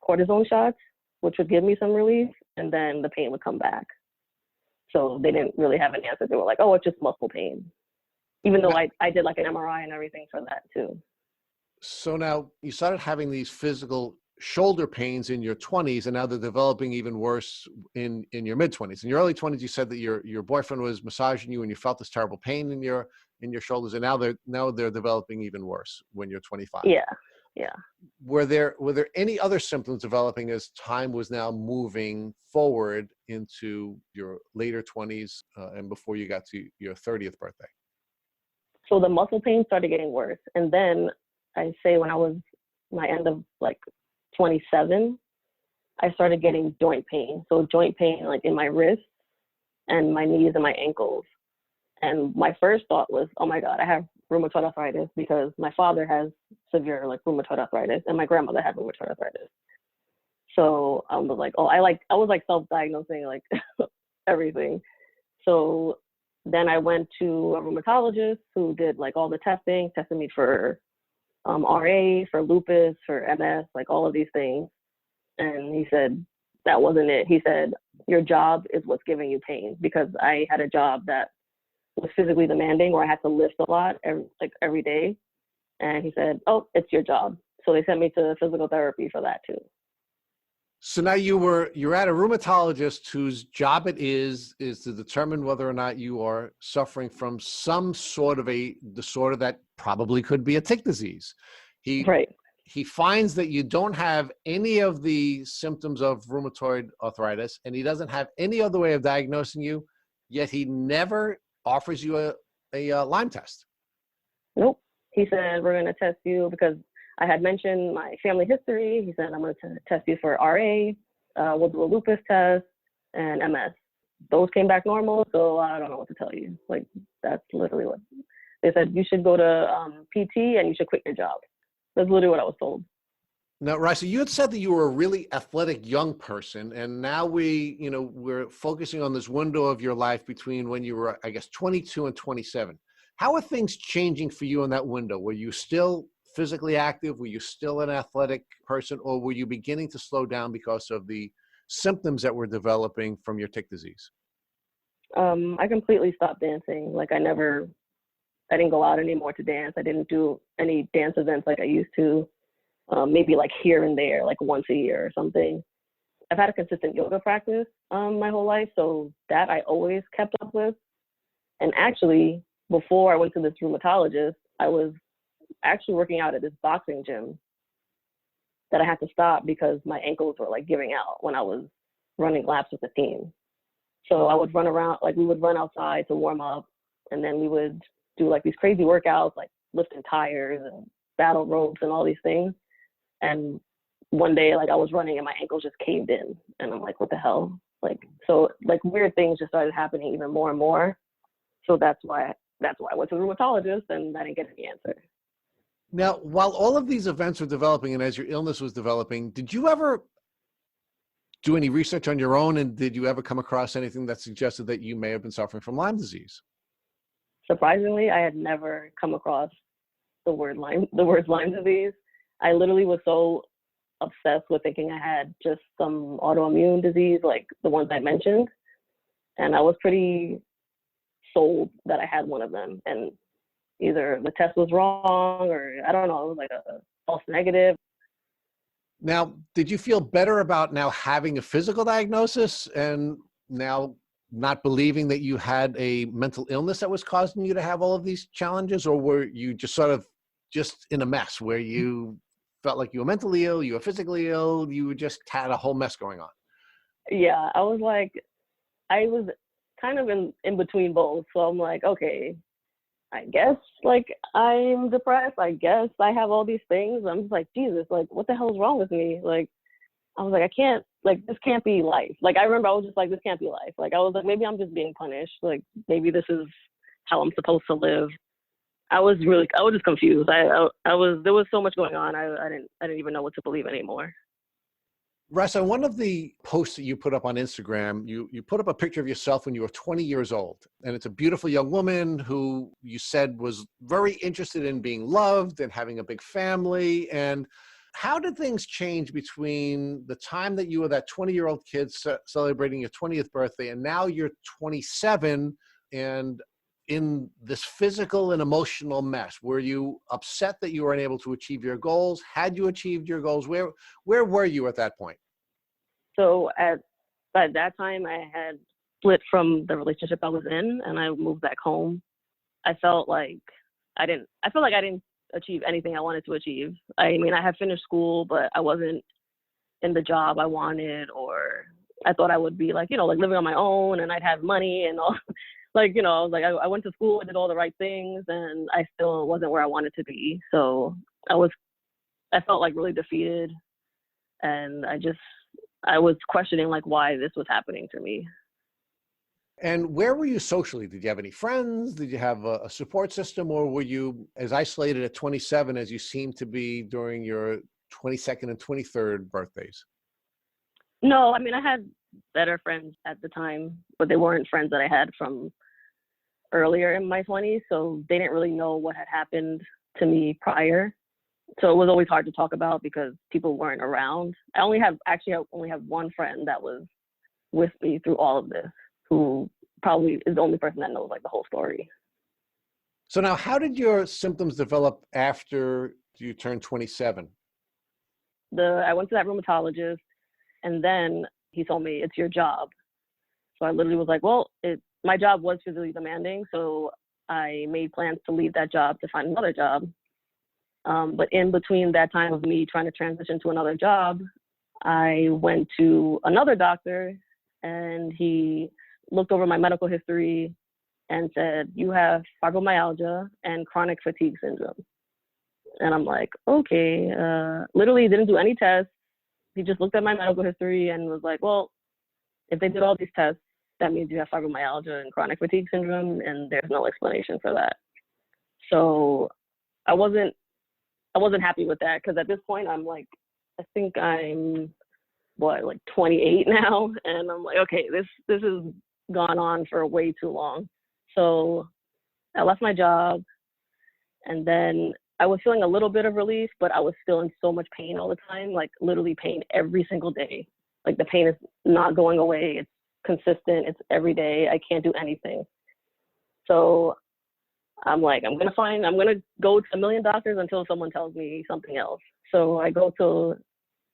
cortisone shots, which would give me some relief, and then the pain would come back. So they didn't really have an answer. They were like, "Oh, it's just muscle pain," even though I did like an MRI and everything for that too. So now you started having these physical shoulder pains in your 20s, and now they're developing even worse in your mid 20s. In your early 20s, you said that your boyfriend was massaging you and you felt this terrible pain in your shoulders, and now they're developing even worse when you're 25. Yeah, yeah. Were there any other symptoms developing as time was now moving forward into your later 20s and before you got to your 30th birthday? So the muscle pain started getting worse, and then I say when I was my end of like 27, I started getting joint pain. So joint pain like in my wrists and my knees and my ankles. And my first thought was, oh my God, I have rheumatoid arthritis, because my father has severe like rheumatoid arthritis and my grandmother had rheumatoid arthritis. So I was like, I was like self-diagnosing like everything. So then I went to a rheumatologist who did like all the testing, tested me for RA, for lupus, for MS, like all of these things. And he said, that wasn't it. He said, your job is what's giving you pain, because I had a job that was physically demanding where I had to lift a lot every day. And he said, oh, it's your job. So they sent me to physical therapy for that too. So now you're at a rheumatologist whose job it is to determine whether or not you are suffering from some sort of a disorder that probably could be a tick disease. Right. He finds that you don't have any of the symptoms of rheumatoid arthritis, and he doesn't have any other way of diagnosing you, yet he never offers you a Lyme test. Nope. He said, we're going to test you because I had mentioned my family history. He said, I'm going to test you for RA. We'll do a lupus test and MS. Those came back normal, so I don't know what to tell you. Like, that's literally what they said. You should go to PT and you should quit your job. That's literally what I was told. Now, Rhisa, you had said that you were a really athletic young person, and now we're focusing on this window of your life between when you were, I guess, 22 and 27. How are things changing for you in that window? Were you still physically active? Were you still an athletic person, or were you beginning to slow down because of the symptoms that were developing from your tick disease? I completely stopped dancing. Like I didn't go out anymore to dance. I didn't do any dance events like I used to. Maybe like here and there, like once a year or something. I've had a consistent yoga practice my whole life, so that I always kept up with. And actually, before I went to this rheumatologist, I was actually working out at this boxing gym that I had to stop because my ankles were like giving out when I was running laps with the team. So I would run around, like we would run outside to warm up, and then we would do like these crazy workouts, like lifting tires and battle ropes and all these things. And one day, like I was running and my ankles just caved in, and I'm like, what the hell? Like, so like weird things just started happening even more and more. So that's why I went to the rheumatologist, and I didn't get any answer. Now, while all of these events were developing and as your illness was developing, did you ever do any research on your own, and did you ever come across anything that suggested that you may have been suffering from Lyme disease? Surprisingly, I had never come across the word Lyme disease. I literally was so obsessed with thinking I had just some autoimmune disease, like the ones I mentioned, and I was pretty sold that I had one of them. And either the test was wrong, or I don't know, it was like a false negative. Now, did you feel better about now having a physical diagnosis and now not believing that you had a mental illness that was causing you to have all of these challenges? Or were you just sort of just in a mess where you felt like you were mentally ill, you were physically ill, you just had a whole mess going on? Yeah, I was kind of in between both. So I'm like, okay, I guess like I'm depressed. I guess I have all these things. I'm just like, Jesus, like what the hell is wrong with me? Like, I was like, I can't, like, this can't be life. Like, I remember I was just like, this can't be life. Like, I was like, maybe I'm just being punished. Like, maybe this is how I'm supposed to live. I was just confused. There was so much going on. I didn't even know what to believe anymore. Rhisa, one of the posts that you put up on Instagram, you put up a picture of yourself when you were 20 years old. And it's a beautiful young woman who you said was very interested in being loved and having a big family. And how did things change between the time that you were that 20-year-old kid celebrating your 20th birthday and now you're 27 and in this physical and emotional mess? Were you upset that you weren't able to achieve your goals? Had you achieved your goals? Where were you at that point? So at that time, I had split from the relationship I was in, and I moved back home. I felt like I didn't achieve anything I wanted to achieve. I mean, I had finished school, but I wasn't in the job I wanted, or I thought I would be like, like living on my own and I'd have money and all. Like, I was like, I went to school, I did all the right things, and I still wasn't where I wanted to be. So I felt like really defeated, and I was questioning like why this was happening to me. And where were you socially? Did you have any friends? Did you have a support system, or were you as isolated at 27 as you seemed to be during your 22nd and 23rd birthdays? No, I mean, I had better friends at the time, but they weren't friends that I had from earlier in my 20s. So they didn't really know what had happened to me prior. So it was always hard to talk about because people weren't around. I only have one friend that was with me through all of this, who probably is the only person that knows like the whole story. So now, how did your symptoms develop after you turned 27? I went to that rheumatologist, and then he told me, it's your job. So I literally was like, well, my job was physically demanding, so I made plans to leave that job to find another job. But in between that time of me trying to transition to another job, I went to another doctor, and he looked over my medical history and said, you have fibromyalgia and chronic fatigue syndrome. And I'm like, okay, literally didn't do any tests. He just looked at my medical history and was like, well, if they did all these tests, that means you have fibromyalgia and chronic fatigue syndrome, and there's no explanation for that. So I wasn't happy with that, because at this point I'm like, I think I'm 28 now, and I'm like, okay, this has gone on for way too long. So I left my job, and then I was feeling a little bit of relief, but I was still in so much pain all the time, like literally pain every single day. Like the pain is not going away. It's consistent. It's every day. I can't do anything. So I'm like, I'm going to go to a million doctors until someone tells me something else. So I go to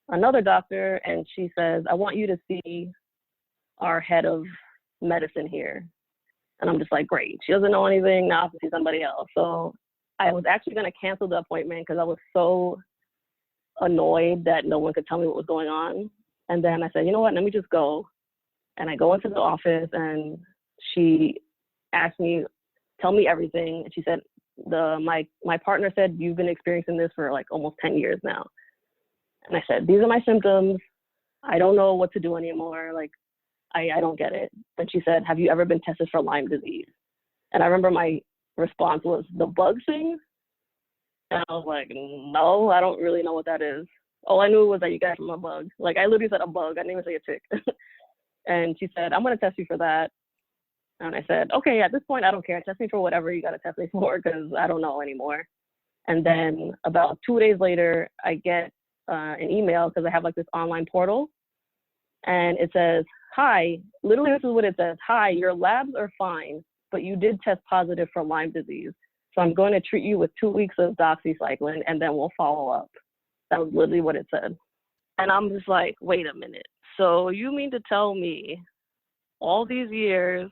another doctor and she says, I want you to see our head of medicine here. And I'm just like, great. She doesn't know anything. Now I have to see somebody else. So I was actually going to cancel the appointment because I was so annoyed that no one could tell me what was going on. And then I said, you know what, let me just go. And I go into the office and she asked me, tell me everything. And she said, my partner said, you've been experiencing this for like almost 10 years now. And I said, these are my symptoms. I don't know what to do anymore. Like, I don't get it. And she said, have you ever been tested for Lyme disease? And I remember my response was, the bug thing? And I was like, no, I don't really know what that is. All I knew was that you got it from a bug. Like, I literally said a bug. I didn't even say a tick. And she said, I'm going to test you for that. And I said, okay, at this point, I don't care. Test me for whatever you got to test me for because I don't know anymore. And then about 2 days later, I get an email because I have like this online portal. And it says, hi, literally this is what it says. Hi, your labs are fine, but you did test positive for Lyme disease. So I'm going to treat you with 2 weeks of doxycycline and then we'll follow up. That was literally what it said. And I'm just like, wait a minute. So you mean to tell me all these years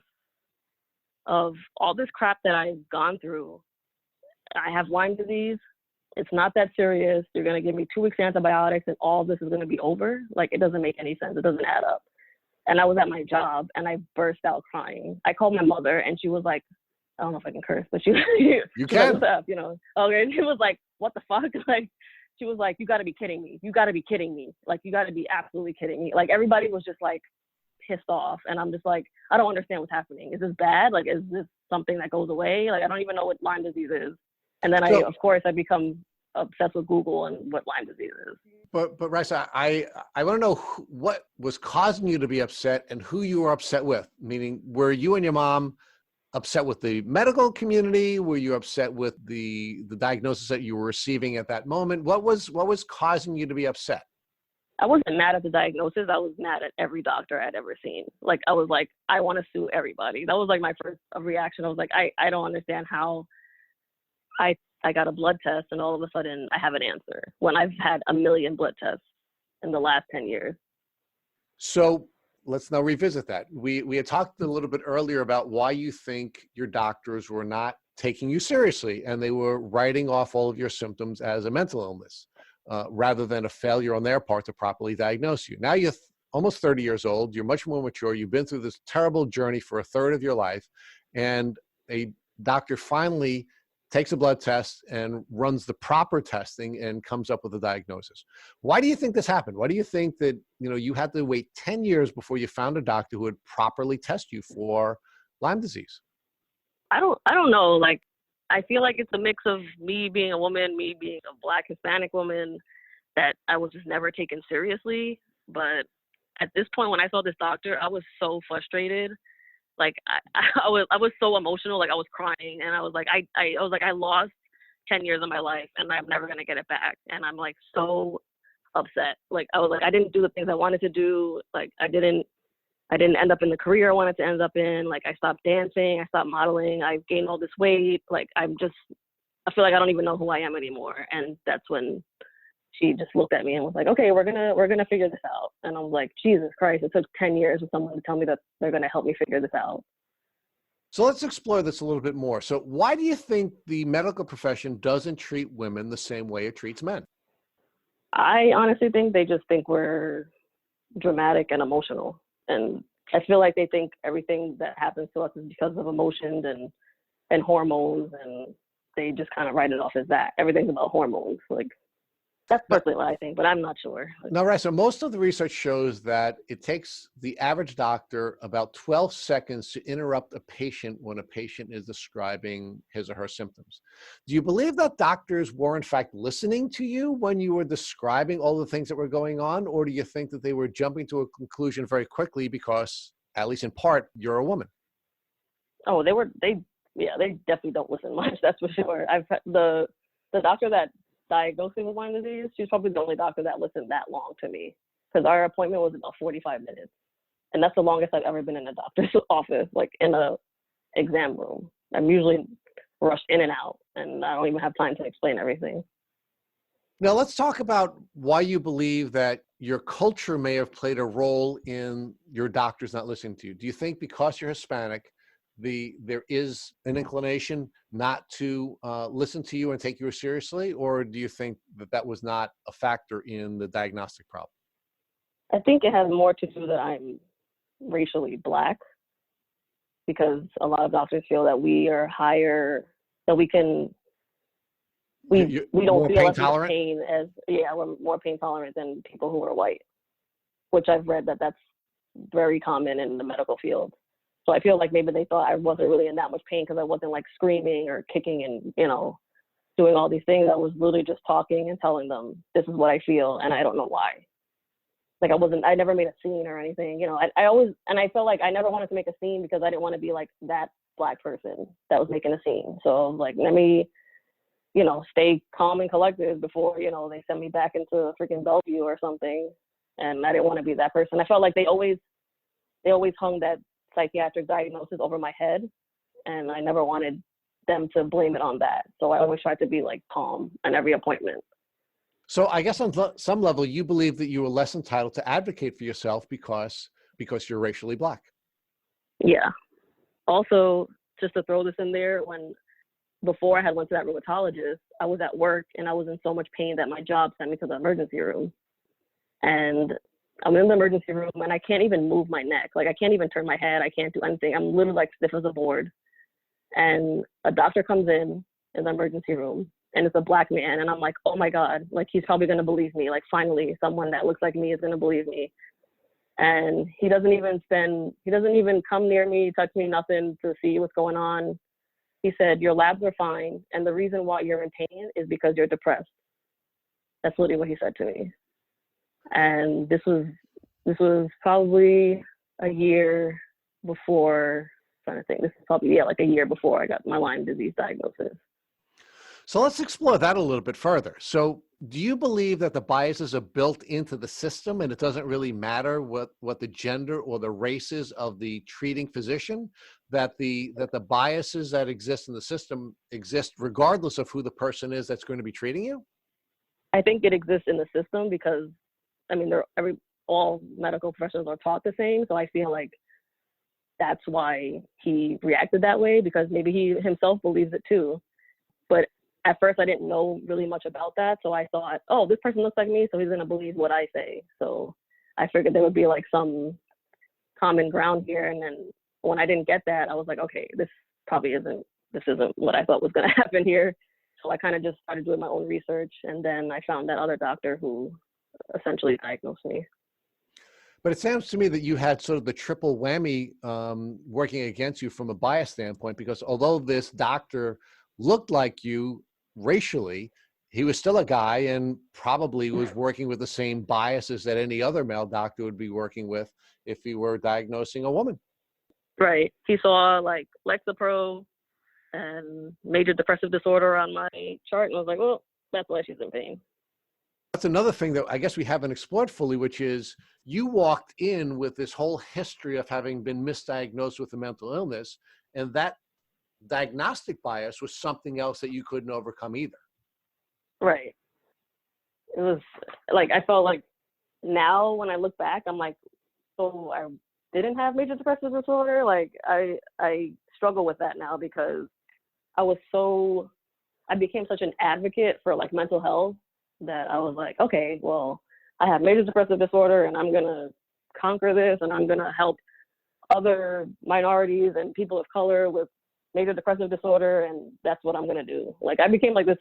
of all this crap that I've gone through, I have Lyme disease, it's not that serious, you're going to give me 2 weeks antibiotics and all this is going to be over? Like, it doesn't make any sense. It doesn't add up. And I was at my job and I burst out crying. I called my mother and she was like, I don't know if I can curse, but she You can. like, what's up, you know? Okay, she was like, what the fuck? Like, she was like, you got to be kidding me. You got to be kidding me. Like, you got to be absolutely kidding me. Like, everybody was just like pissed off. And I'm just like, I don't understand what's happening. Is this bad? Like, is this something that goes away? Like, I don't even know what Lyme disease is. And then of course, I become obsessed with Google and what Lyme disease is. But Rhisa, I want to know what was causing you to be upset and who you were upset with. Meaning, were you and your mom upset with the medical community? Were you upset with the diagnosis that you were receiving at that moment? What was causing you to be upset? I wasn't mad at the diagnosis. I was mad at every doctor I'd ever seen. Like, I was like, I want to sue everybody. That was like my first reaction. I was like, I don't understand how I got a blood test and all of a sudden I have an answer when I've had a million blood tests in the last 10 years. So let's now revisit that. We had talked a little bit earlier about why you think your doctors were not taking you seriously and they were writing off all of your symptoms as a mental illness rather than a failure on their part to properly diagnose you. Now you're almost 30 years old. You're much more mature. You've been through this terrible journey for a third of your life, and a doctor finally takes a blood test and runs the proper testing and comes up with a diagnosis. Why do you think this happened? Why do you think that, you know, you had to wait 10 years before you found a doctor who would properly test you for Lyme disease? I don't know. Like, I feel like it's a mix of me being a woman, me being a Black Hispanic woman, that I was just never taken seriously. But at this point, when I saw this doctor, I was so frustrated. Like, I was so emotional. Like, I was crying and I was like, I lost 10 years of my life and I'm never going to get it back. And I'm like so upset. Like, I was like, I didn't do the things I wanted to do. Like, I didn't end up in the career I wanted to end up in. Like, I stopped dancing, I stopped modeling, I gained all this weight. Like, I feel like I don't even know who I am anymore. And that's when she just looked at me and was like, okay, we're gonna figure this out. And I was like, Jesus Christ, it took 10 years for someone to tell me that they're gonna help me figure this out. So let's explore this a little bit more. So why do you think the medical profession doesn't treat women the same way it treats men? I honestly think they just think we're dramatic and emotional. And I feel like they think everything that happens to us is because of emotions and hormones, and they just kind of write it off as that. Everything's about hormones. Like, that's personally what I think, but I'm not sure. No, right. So most of the research shows that it takes the average doctor about 12 seconds to interrupt a patient when a patient is describing his or her symptoms. Do you believe that doctors were in fact listening to you when you were describing all the things that were going on? Or do you think that they were jumping to a conclusion very quickly because, at least in part, you're a woman? Oh, they definitely don't listen much. That's for sure. the doctor that diagnosed me with Lyme disease, she's probably the only doctor that listened that long to me, because our appointment was about 45 minutes. And that's the longest I've ever been in a doctor's office, like in a exam room. I'm usually rushed in and out, and I don't even have time to explain everything. Now, let's talk about why you believe that your culture may have played a role in your doctors not listening to you. Do you think because you're Hispanic, there is an inclination not to listen to you and take you seriously, or do you think that that was not a factor in the diagnostic problem? I think it has more to do that I'm racially Black, because a lot of doctors feel that we are higher, that we can, we don't feel as much pain as, we're more pain tolerant than people who are white, which I've read that that's very common in the medical field. So I feel like maybe they thought I wasn't really in that much pain because I wasn't like screaming or kicking and, doing all these things. I was literally just talking and telling them, this is what I feel, and I don't know why. Like I never made a scene or anything, I always, and I felt like I never wanted to make a scene because I didn't want to be like that Black person that was making a scene. So I was like, let me, stay calm and collected before, they send me back into freaking Bellevue or something. And I didn't want to be that person. I felt like they always hung that psychiatric diagnosis over my head, and I never wanted them to blame it on that. So I always tried to be like calm in every appointment. So I guess on some level, you believe that you were less entitled to advocate for yourself because you're racially Black. Yeah. Also, just to throw this in there, before I had went to that rheumatologist, I was at work and I was in so much pain that my job sent me to the emergency room. And I'm in the emergency room and I can't even move my neck. Like I can't even turn my head. I can't do anything. I'm literally like stiff as a board. And a doctor comes in the emergency room, and it's a Black man. And I'm like, oh my God, like he's probably going to believe me. Like finally someone that looks like me is going to believe me. And he doesn't even come near me, touch me, nothing to see what's going on. He said, your labs are fine. And the reason why you're in pain is because you're depressed. That's literally what he said to me. And this was probably a year before, I'm trying to think, this is probably, like a year before I got my Lyme disease diagnosis. So let's explore that a little bit further. So do you believe that the biases are built into the system and it doesn't really matter what the gender or the race is of the treating physician, that the biases that exist in the system exist regardless of who the person is that's going to be treating you? I think it exists in the system because, all medical professionals are taught the same. So I feel like that's why he reacted that way, because maybe he himself believes it too. But at first I didn't know really much about that. So I thought, oh, this person looks like me, so he's going to believe what I say. So I figured there would be like some common ground here. And then when I didn't get that, I was like, okay, this isn't what I thought was going to happen here. So I kind of just started doing my own research. And then I found that other doctor who essentially diagnosed me. But it sounds to me that you had sort of the triple whammy working against you from a bias standpoint, because although this doctor looked like you racially, he was still a guy and probably was working with the same biases that any other male doctor would be working with if he were diagnosing a woman. Right. He saw like Lexapro and major depressive disorder on my chart, and I was like, well, that's why she's in pain. That's another thing that I guess we haven't explored fully, which is you walked in with this whole history of having been misdiagnosed with a mental illness, and that diagnostic bias was something else that you couldn't overcome either. Right. It was like, I felt like now when I look back, I'm like, so I didn't have major depressive disorder. Like I struggle with that now because I became such an advocate for like mental health that I was like, okay, well, I have major depressive disorder and I'm going to conquer this and I'm going to help other minorities and people of color with major depressive disorder, and that's what I'm going to do. Like I became like this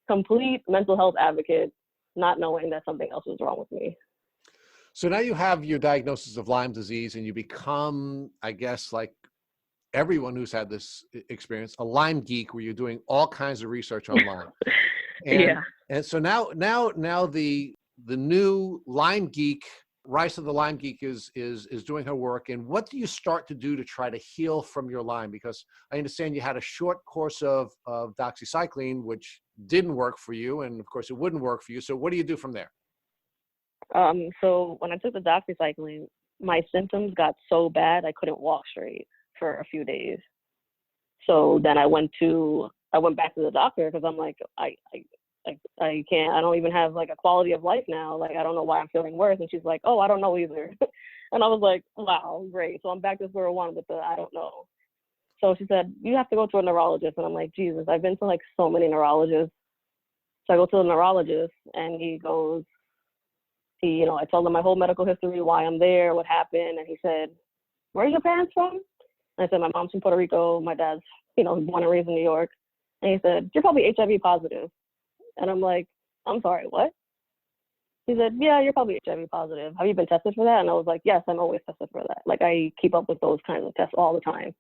complete mental health advocate, not knowing that something else was wrong with me. So now you have your diagnosis of Lyme disease and you become, I guess, like everyone who's had this experience, a Lyme geek, where you're doing all kinds of research on Lyme. And so now the new Lyme geek, Rhisa the Lyme geek, is doing her work. And what do you start to do to try to heal from your Lyme? Because I understand you had a short course of doxycycline, which didn't work for you, and of course it wouldn't work for you. So what do you do from there? So when I took the doxycycline, my symptoms got so bad I couldn't walk straight for a few days. So then I went back to the doctor because I'm like, I can't, I don't even have like a quality of life now. Like, I don't know why I'm feeling worse. And she's like, oh, I don't know either. And I was like, wow, great. So I'm back to square one with the, I don't know. So she said, you have to go to a neurologist. And I'm like, Jesus, I've been to like so many neurologists. So I go to the neurologist and he goes, I told him my whole medical history, why I'm there, what happened. And he said, where are your parents from? And I said, my mom's from Puerto Rico. My dad's, born and raised in New York. And he said, you're probably HIV positive. And I'm like, I'm sorry, what? He said, yeah, you're probably HIV positive. Have you been tested for that? And I was like, yes, I'm always tested for that. Like, I keep up with those kinds of tests all the time.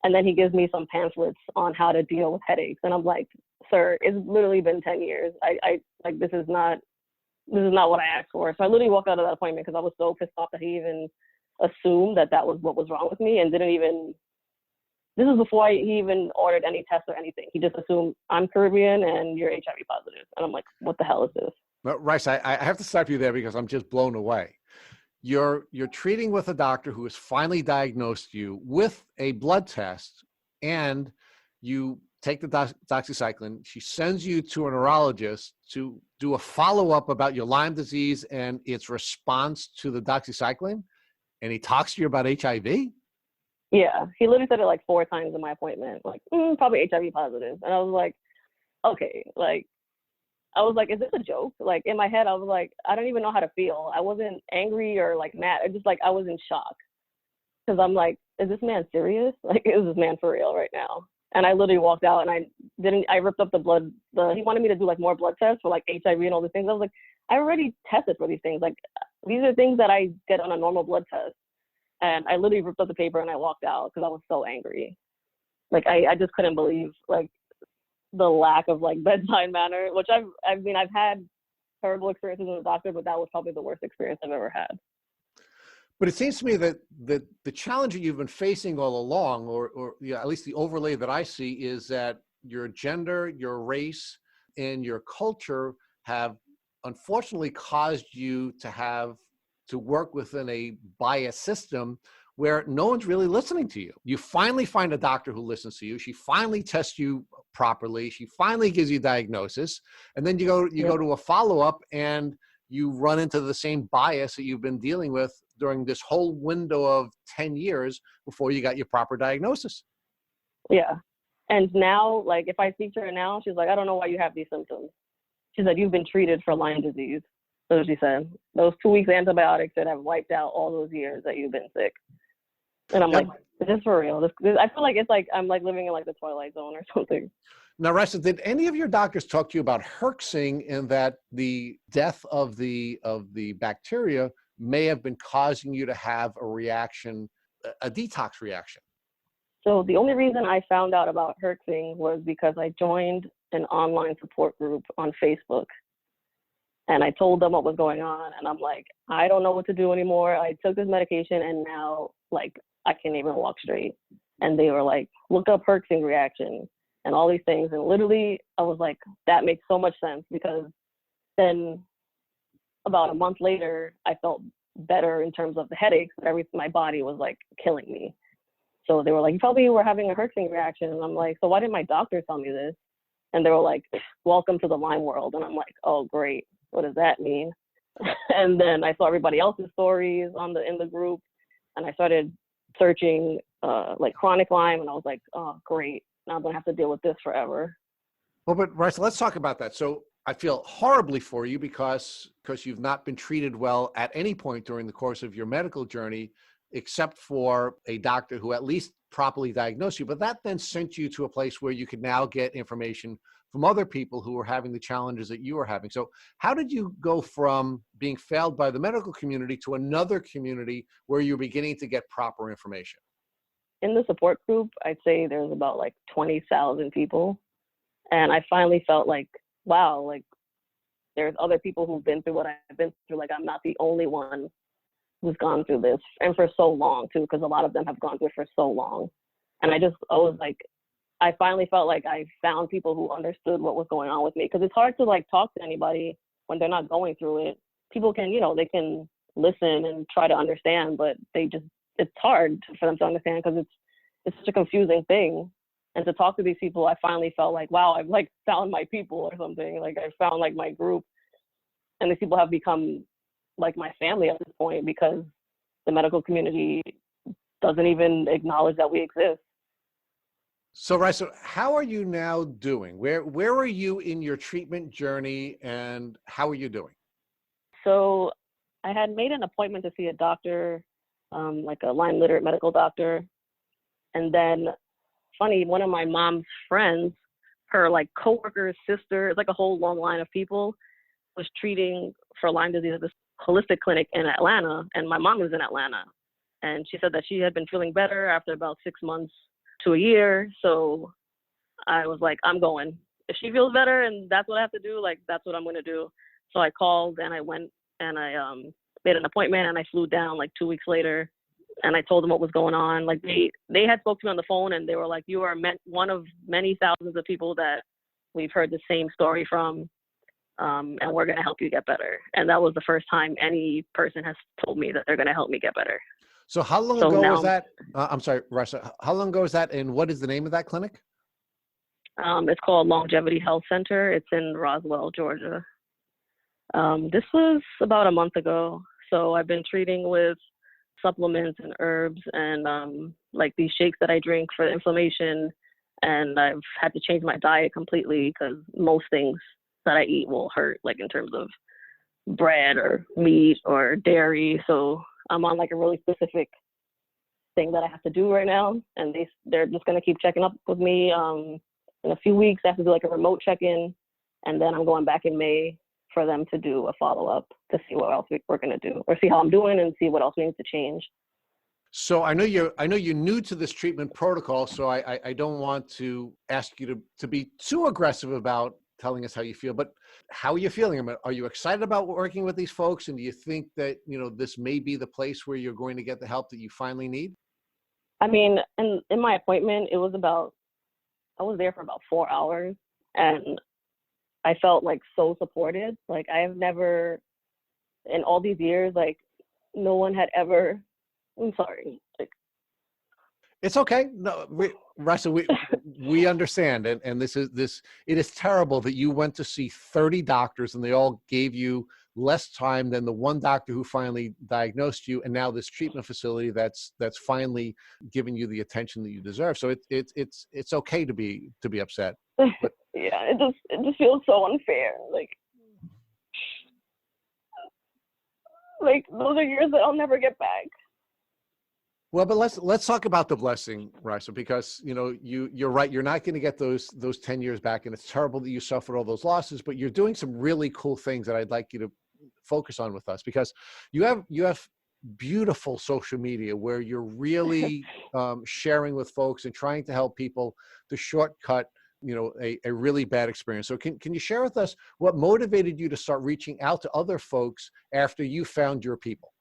And then he gives me some pamphlets on how to deal with headaches. And I'm like, sir, it's literally been 10 years. I like, this is not what I asked for. So I literally walked out of that appointment because I was so pissed off that he even assumed that was what was wrong with me and didn't even, this is before he even ordered any tests or anything. He just assumed I'm Caribbean and you're HIV positive. And I'm like, what the hell is this? Well, Rhisa, I have to stop you there because I'm just blown away. You're treating with a doctor who has finally diagnosed you with a blood test, and you take the doxycycline. She sends you to a neurologist to do a follow-up about your Lyme disease and its response to the doxycycline, and he talks to you about HIV? Yeah, he literally said it like 4 times in my appointment, like, probably HIV positive. And I was like, okay, like, I was like, is this a joke? Like, in my head, I was like, I don't even know how to feel. I wasn't angry or like mad. I just like, I was in shock. Because I'm like, is this man serious? Like, is this man for real right now? And I literally walked out and I ripped up the blood. He wanted me to do like more blood tests for like HIV and all these things. I was like, I already tested for these things. Like, these are things that I get on a normal blood test. And I literally ripped up the paper and I walked out because I was so angry. Like, I just couldn't believe like the lack of like bedside manner, which I've had terrible experiences with a doctor, but that was probably the worst experience I've ever had. But it seems to me that the challenge that you've been facing all along, or yeah, at least the overlay that I see, is that your gender, your race, and your culture have unfortunately caused you to work within a biased system where no one's really listening to you. You finally find a doctor who listens to you. She finally tests you properly. She finally gives you a diagnosis. And then you go to a follow-up and you run into the same bias that you've been dealing with during this whole window of 10 years before you got your proper diagnosis. Yeah. And now, like, if I speak to her now, she's like, I don't know why you have these symptoms. She said, you've been treated for Lyme disease. So she said, those 2 weeks antibiotics that have wiped out all those years that you've been sick. And I'm like, is this for real? I feel like it's like I'm like living in like the Twilight Zone or something. Now, Rhisa, did any of your doctors talk to you about herxing and that the death of the bacteria may have been causing you to have a reaction, a detox reaction? So the only reason I found out about herxing was because I joined an online support group on Facebook. And I told them what was going on. And I'm like, I don't know what to do anymore. I took this medication and now like I can't even walk straight. And they were like, look up herxing reaction and all these things. And literally I was like, that makes so much sense, because then about a month later, I felt better in terms of the headaches, but my body was like killing me. So they were like, you probably were having a herxing reaction. And I'm like, so why didn't my doctor tell me this? And they were like, welcome to the Lyme world. And I'm like, oh, great. What does that mean? And then I saw everybody else's stories in the group, and I started searching like chronic Lyme, and I was like, oh, great. Now I'm gonna have to deal with this forever. Well, but Rhisa, let's talk about that. So I feel horribly for you because you've not been treated well at any point during the course of your medical journey, except for a doctor who at least properly diagnosed you. But that then sent you to a place where you could now get information from other people who were having the challenges that you were having. So how did you go from being failed by the medical community to another community where you're beginning to get proper information? In the support group, I'd say there's about like 20,000 people. And I finally felt like, wow, like there's other people who've been through what I've been through. Like, I'm not the only one who's gone through this, and for so long too, because a lot of them have gone through it for so long. And I was like, I finally felt like I found people who understood what was going on with me. Because it's hard to like talk to anybody when they're not going through it. People can, they can listen and try to understand, but it's hard for them to understand because it's such a confusing thing. And to talk to these people, I finally felt like, wow, I've like found my people or something. Like I found like my group, and these people have become like my family at this point because the medical community doesn't even acknowledge that we exist. So, Rhisa, how are you now doing? Where are you in your treatment journey, and how are you doing? So I had made an appointment to see a doctor, like a Lyme-literate medical doctor. And then, funny, one of my mom's friends, her like coworker's sister, it's like a whole long line of people, was treating for Lyme disease at this holistic clinic in Atlanta. And my mom was in Atlanta. And she said that she had been feeling better after about 6 months to a year. So I was like, I'm going. If she feels better and that's what I have to do, like that's what I'm going to do. So I called and I went and I made an appointment, and I flew down like 2 weeks later, and I told them what was going on. Like they had spoke to me on the phone, and they were like, you are one of many thousands of people that we've heard the same story from, and we're going to help you get better. And that was the first time any person has told me that they're going to help me get better. So how long ago was that? I'm sorry, Rhisa, how long ago was that, and what is the name of that clinic? It's called Longevity Health Center. It's in Roswell, Georgia. This was about a month ago. So I've been treating with supplements and herbs and like these shakes that I drink for inflammation. And I've had to change my diet completely because most things that I eat will hurt, like in terms of bread or meat or dairy. So I'm on like a really specific thing that I have to do right now. And they're just going to keep checking up with me. In a few weeks, I have to do like a remote check-in. And then I'm going back in May for them to do a follow-up to see what else we're going to do, or see how I'm doing and see what else we need to change. So I know you're new to this treatment protocol, so I don't want to ask you to be too aggressive about telling us how you feel, but how are you feeling? I mean, are you excited about working with these folks? And do you think that, this may be the place where you're going to get the help that you finally need? I mean, in my appointment, I was there for about 4 hours, and I felt like so supported. Like I have never, in all these years, like no one had ever, I'm sorry. Like, it's okay. No, Rhisa, we understand. And it is terrible that you went to see 30 doctors and they all gave you less time than the one doctor who finally diagnosed you. And now this treatment facility that's finally giving you the attention that you deserve. So it's okay to be upset. But, yeah, it just feels so unfair. Like those are years that I'll never get back. Well, but let's talk about the blessing, Rhisa, because you're right. You're not going to get those 10 years back, and it's terrible that you suffered all those losses. But you're doing some really cool things that I'd like you to focus on with us, because you have beautiful social media where you're really sharing with folks and trying to help people to shortcut a really bad experience. So can you share with us what motivated you to start reaching out to other folks after you found your people?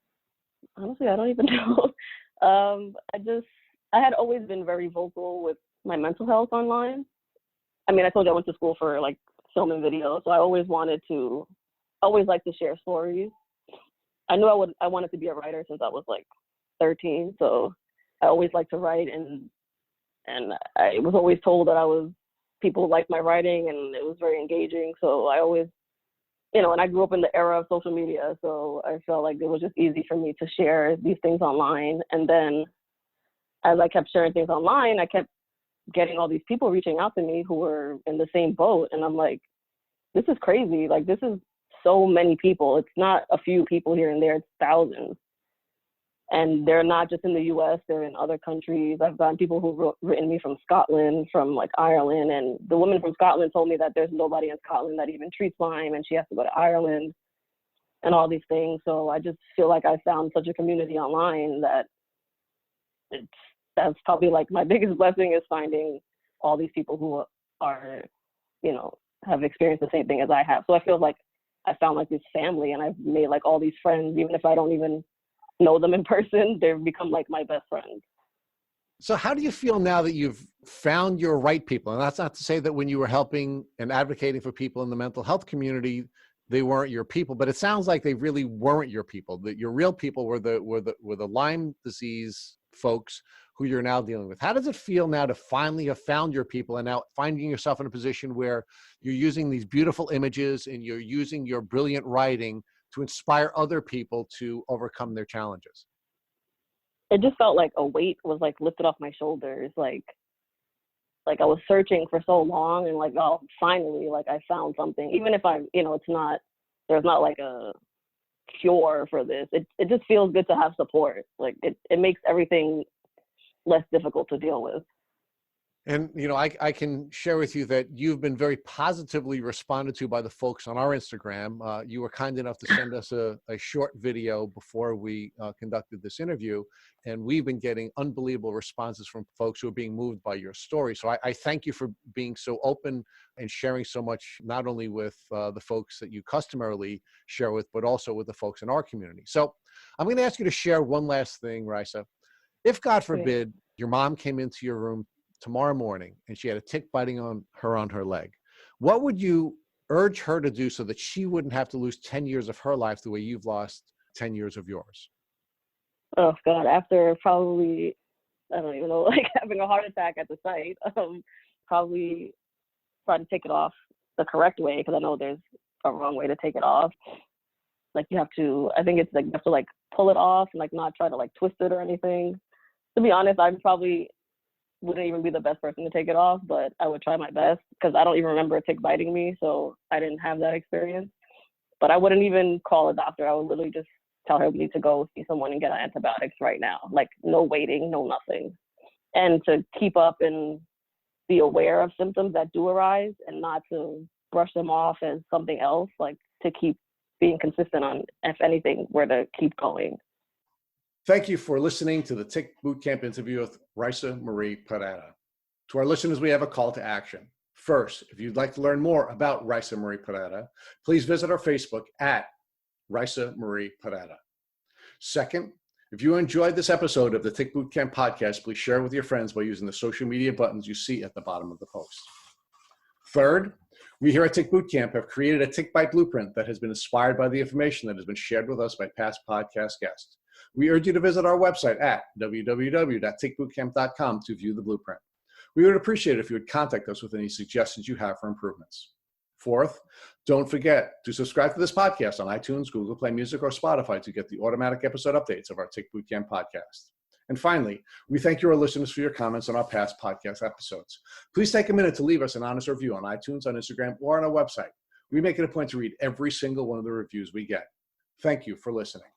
Honestly, I don't even know. I had always been very vocal with my mental health online. I mean, I told you I went to school for like filming videos, so I always liked to share stories. I knew I wanted to be a writer since I was like 13, so I always liked to write, and I was always told that people liked my writing and it was very engaging. So I always, and I grew up in the era of social media, so I felt like it was just easy for me to share these things online. And then as I kept sharing things online, I kept getting all these people reaching out to me who were in the same boat. And I'm like, this is crazy. Like, this is so many people. It's not a few people here and there, it's thousands. And they're not just in the US, they're in other countries. I've gotten people who've written me from Scotland, from like Ireland. And the woman from Scotland told me that there's nobody in Scotland that even treats Lyme, and she has to go to Ireland and all these things. So I just feel like I found such a community online that that's probably like my biggest blessing, is finding all these people who are, have experienced the same thing as I have. So I feel like I found like this family, and I've made like all these friends, even if I don't even know them in person, they've become like my best friends. So how do you feel now that you've found your right people? And that's not to say that when you were helping and advocating for people in the mental health community, they weren't your people, but it sounds like they really weren't your people. That your real people were the Lyme disease folks who you're now dealing with. How does it feel now to finally have found your people and now finding yourself in a position where you're using these beautiful images and you're using your brilliant writing to inspire other people to overcome their challenges? It just felt like a weight was like lifted off my shoulders. Like I was searching for so long, and like, oh, finally, like I found something. Even if there's not like a cure for this. It just feels good to have support. Like it makes everything less difficult to deal with. And, I can share with you that you've been very positively responded to by the folks on our Instagram. You were kind enough to send us a short video before we conducted this interview. And we've been getting unbelievable responses from folks who are being moved by your story. So I thank you for being so open and sharing so much, not only with the folks that you customarily share with, but also with the folks in our community. So I'm going to ask you to share one last thing, Rhisa. If, God forbid, your mom came into your room tomorrow morning and she had a tick biting on her leg, what would you urge her to do so that she wouldn't have to lose 10 years of her life the way you've lost 10 years of yours? Oh God, after probably, I don't even know, like having a heart attack at the site, probably try to take it off the correct way, because I know there's a wrong way to take it off. Like I think it's like you have to like pull it off and like not try to like twist it or anything. To be honest, I probably wouldn't even be the best person to take it off, but I would try my best, because I don't even remember a tick biting me, so I didn't have that experience. But I wouldn't even call a doctor. I would literally just tell her we need to go see someone and get on antibiotics right now. Like no waiting, no nothing. And to keep up and be aware of symptoms that do arise and not to brush them off as something else, like to keep being consistent on, if anything, where to keep going. Thank you for listening to the Tick Bootcamp interview with Rhisa Marie Parera. To our listeners, we have a call to action. First, if you'd like to learn more about Rhisa Marie Parera, please visit our Facebook at Rhisa Marie Parera. Second, if you enjoyed this episode of the Tick Bootcamp podcast, please share it with your friends by using the social media buttons you see at the bottom of the post. Third, we here at Tick Bootcamp have created a Tick Bite blueprint that has been inspired by the information that has been shared with us by past podcast guests. We urge you to visit our website at www.tickbootcamp.com to view the blueprint. We would appreciate it if you would contact us with any suggestions you have for improvements. Fourth, don't forget to subscribe to this podcast on iTunes, Google Play Music, or Spotify to get the automatic episode updates of our Tick Bootcamp podcast. And finally, we thank you, our listeners, for your comments on our past podcast episodes. Please take a minute to leave us an honest review on iTunes, on Instagram, or on our website. We make it a point to read every single one of the reviews we get. Thank you for listening.